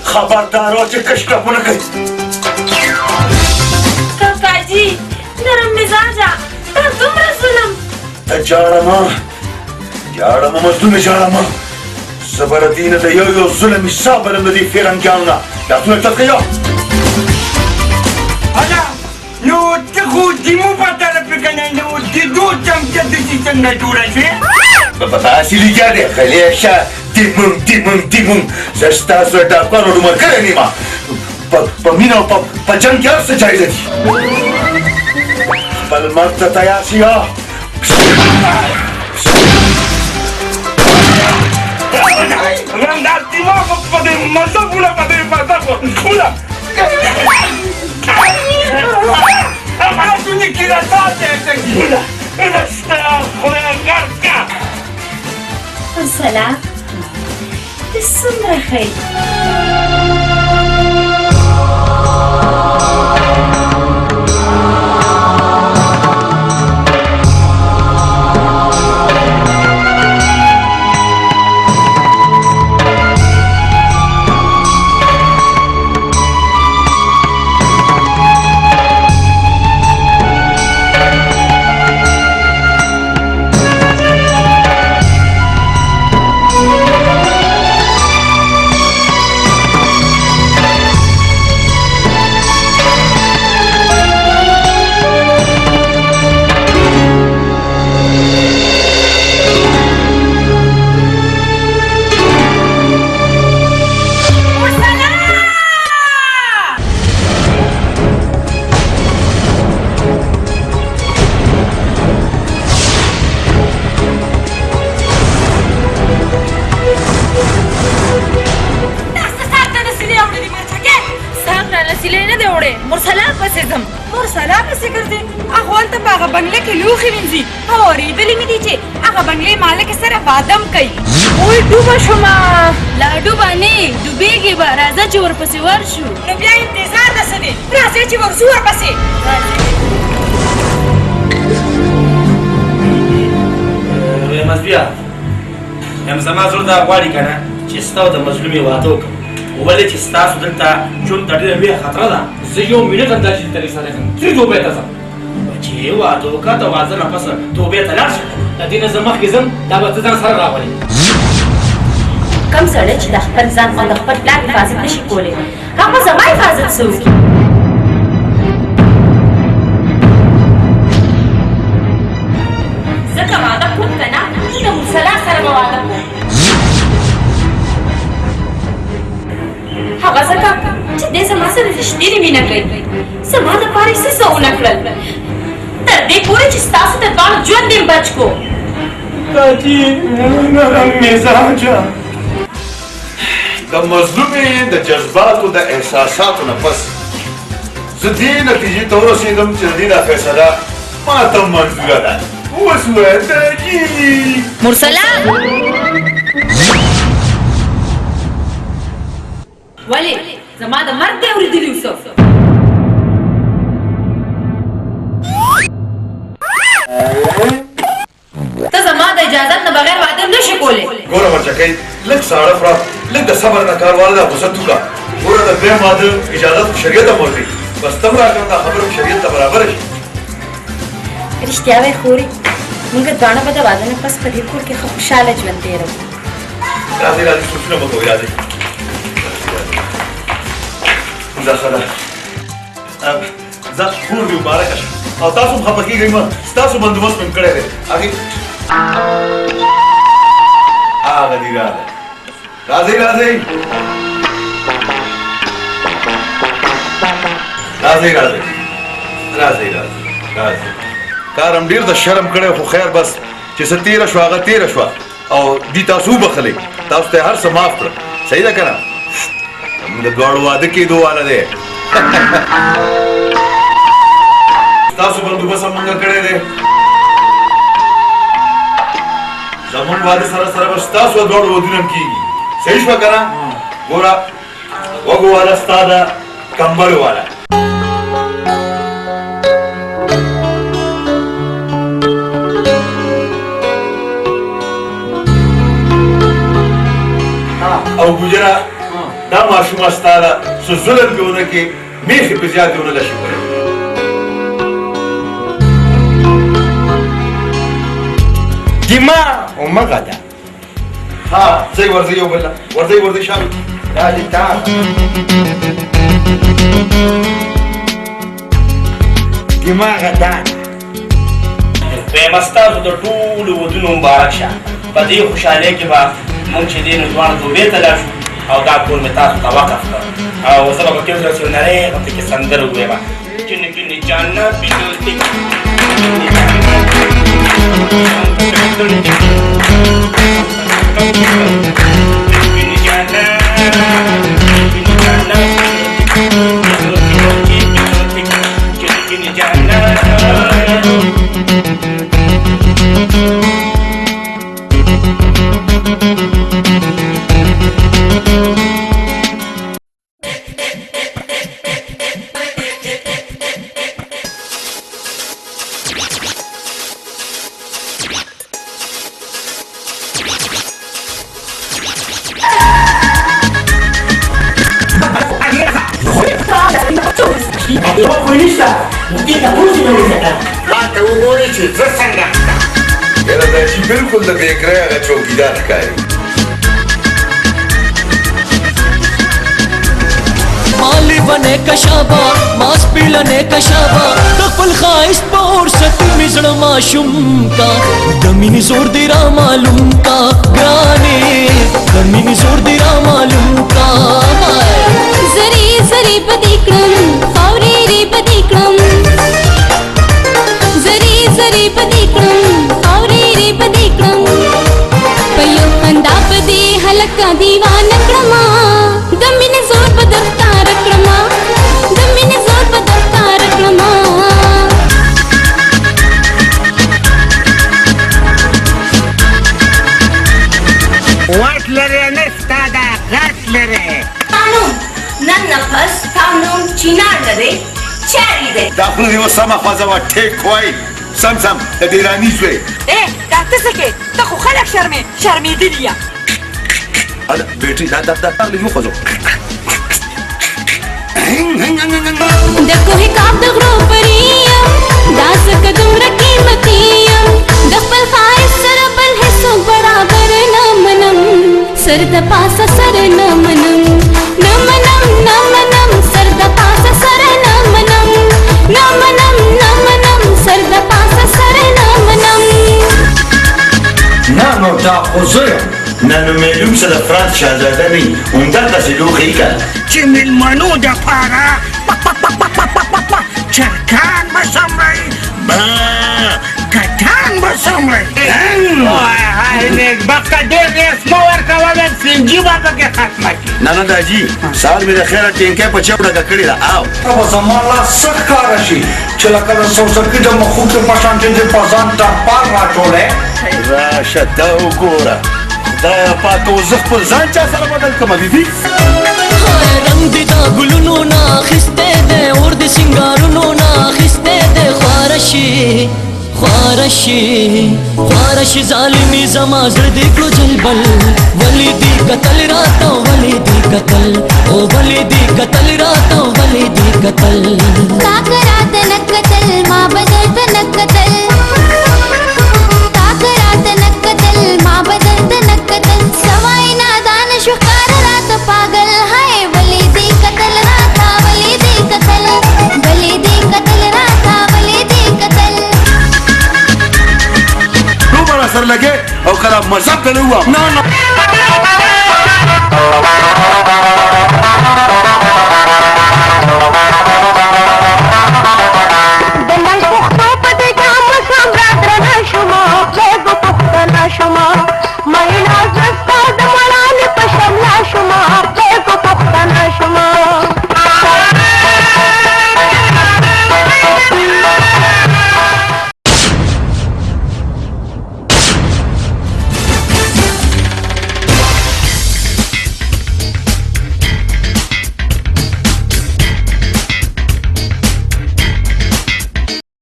خبردارو چې کشکپونه کوي کاکاجي نرم مزاجه تا دومره ظلم ته جاړمه مظلومې جاړمه زه به د دې نه د یو ظلم حساب لرم د دې فیرنګیانو نه لاسونه یې تت کړه نو ته خو دیمو په طرف کې نه نو د دو چمچه داسې څنګه جوړه شوې په داسې لګیا دی خلیشه دیمون زه ستاسو د ډاکوانو ډومر کړی نه یم په مینه او په جنګ کې هر څه جایزه دي خپل مرګ ته تیار شي Randa timoko pode masabula pode pasako. Kula. Ama tu ni kira tate tequila. Esta joder garca. مرسلا ته څومره ښه یې مرسلا پسې ګرځې هغه هلته په هغه بنګله کې لوښي وینځي او اورېدلي مې دي چې هغه بنګلې مالک سره وادم کوي اوی ډوبه شومه لا ډوبه نه ډوبېږي به راځه چې ورپسې ورشو نو بیا انتظار د څه دی راځئ چې ورځو ورپسې مزبیا یم زما زړه دا غواړي که نه چې ستا او د مظلومې واده وکړم ولې چې ستاسو دلته ژوند ته ډېره لویه خطره ده زه یو منټ هم داسې ترې سره یم چې توبې ته ځم بچې واده وکړه د واده نه پس توبې ته لاړ شه د دې نه زه مخکې ځم دا به ته ځان سره راولې کم سړی چې د خپل ځان او د خپل پلار حفاظت نشي کولی هغه زما حفاظت څه وکړي زه که واده کوم که نه د مرسلا سره به واده کوم هغه ځکه چې دی زما سره رښتینې مینه کوي زما دپاره یې څه څه ونه کړل تر دې پورې چې ستاسو د دواړو ژوند یې بچ کو دادی نرم مزاجه د مظلومې د جذباتو د احساساتو نه پس زه دې نتیجې ته ورسېدم چې د دې دا فیصله ما ته منظوره ده اوس وایه داجي مرسلا ولې زما د مرګ دی اورېدلي اوسه نشي کولی ګوره بچکۍ لږ ساړه خورا لږ د صبر نه کار واله ده غوسه توکه ګوره د دویم واده اجازه په شریعت هم ورکوي بس ته هم راکړه دا خبره په شریعت ته برابره شي رښتیا وایي خورې موږ دواړه به د واده نه پس په دې کور کې ښه خوشحاله ژوند تېروو راځئ راځئ سوچونه مه کوئ راځئ دا ښه ده ځه کور دې مبارکه شه او تاسو هم خفه کېږئ مه ستاسو بندوبست مې هم کړی دی هغې هغه دې راغی راځئ راځئ راځئ راځئ راځئ راځئ کار هم ډېر د شرم کړی خو خیر بس چې څه تېره شوه هغه تېره شوه او دي تاسو وبخلئ تاسو ته یې هر څه معاف کړه صحیح ده که نه زموږ د دواړو واده کېدو واله دی ستاسو بندوبست هم موږ کړی دی زموږ واده سره سره به ستاسو دواړو ودونه هم کېږي صحیح شوه که نه ګوره وږو واله ستا ده کمبلو واله او ګجره دا ماشومه ستا ده څه ظلم پې ونه کړې میښې پې زیاتې ونه لشي کړی دما همغه ده ها ځئ ورځئ یو بل ورځئ شامل دا دې تا دماغه ده دویمه ستاسو د ټولو ودونو مبارک شه په دې خوشحالۍ کې به مونږ چې دی نو دواړه توبې ته لاړ شو او دا کور مې تاسو ته وقف کړ او زه به پکې اوس یو نری غوندې کې سندره ووایم چینی چینی جانا بینوتی راته وګورئ چې زه څنګه یاره دا چې بلکل د بېکرۍ هغه چوکیدار ښکاري مالی بنے کشابا ماس پیلنے کشابا دخل خواہش پور ستی مزڑ معشوم کا دمینی زور دیرا معلوم کا گرانے دمینی زور دیرا معلوم کا زری زری بدیکړم خاورې ری بدیکړم زری زری بدیکړم خاورې ری بدیکړم په یو خندا بدی هلکا دیوانه کړم د مینې زور په درکار کړم د مینې زور په درکار کړم واټ لرې نه ستا دا غټ لرې قانون نن نفس قانون چینار لري چاري دی دا خو یو سمه خوځه وه ټیک وایي سم د دې رانیسوې دا ته څه کې ته خو خلک شرمېدلي یه بیټري دا لږ وخوځو د کوه کاپ د غرو پریم دا څه دومره قیمتي یم د خپل خواهش سره بل هیڅوک برابر نه منم سر د پاسه سر نه منم نه منم نه منم سر د پاسه سر نه منم نه منم نه منم سر د پاسه سر نه منم نه نو دا خو زه یم نه نو معلوم څه د فرانس شهزاده نه وي همدغسې لوښي که چې مېلمنو دپاره چرکان به څومره کټان به څومره نېکبخته ډېر ریس مه ورکوه بیا سینجي به پکې ختمه کړي نه داجي سهار مې د خیره ټینکۍ په چوډکه کړې ده او به زما لاس څه ښکاره شي چې لکه د سوزکي د مخوکې په شان چې دې په ځان ټپار راټولې راشه دا وګوره دا پاکه زه خپل ځان چا سره بدل کړمه بیبي رنگ دی دا گلونو نا خسته ده اور دی سنگارونو نا خسته ده خوارشی خوارشی کارش ظالمی زما زړه دې کړو جلبل ولی دې قتل راته ولی دې قتل او ولی دې قتل راته ولی دې قتل کاکرات نکتل ما بدل تنکتل کاکرات نکتل ما بدل تنکتل سوای نادان شو کار رات پاگل ہے ولی دې قتل راته ولی دې قتل ولی دې قتل راته ولی دې قتل سر لګې او کله مذهب ته نه وم نه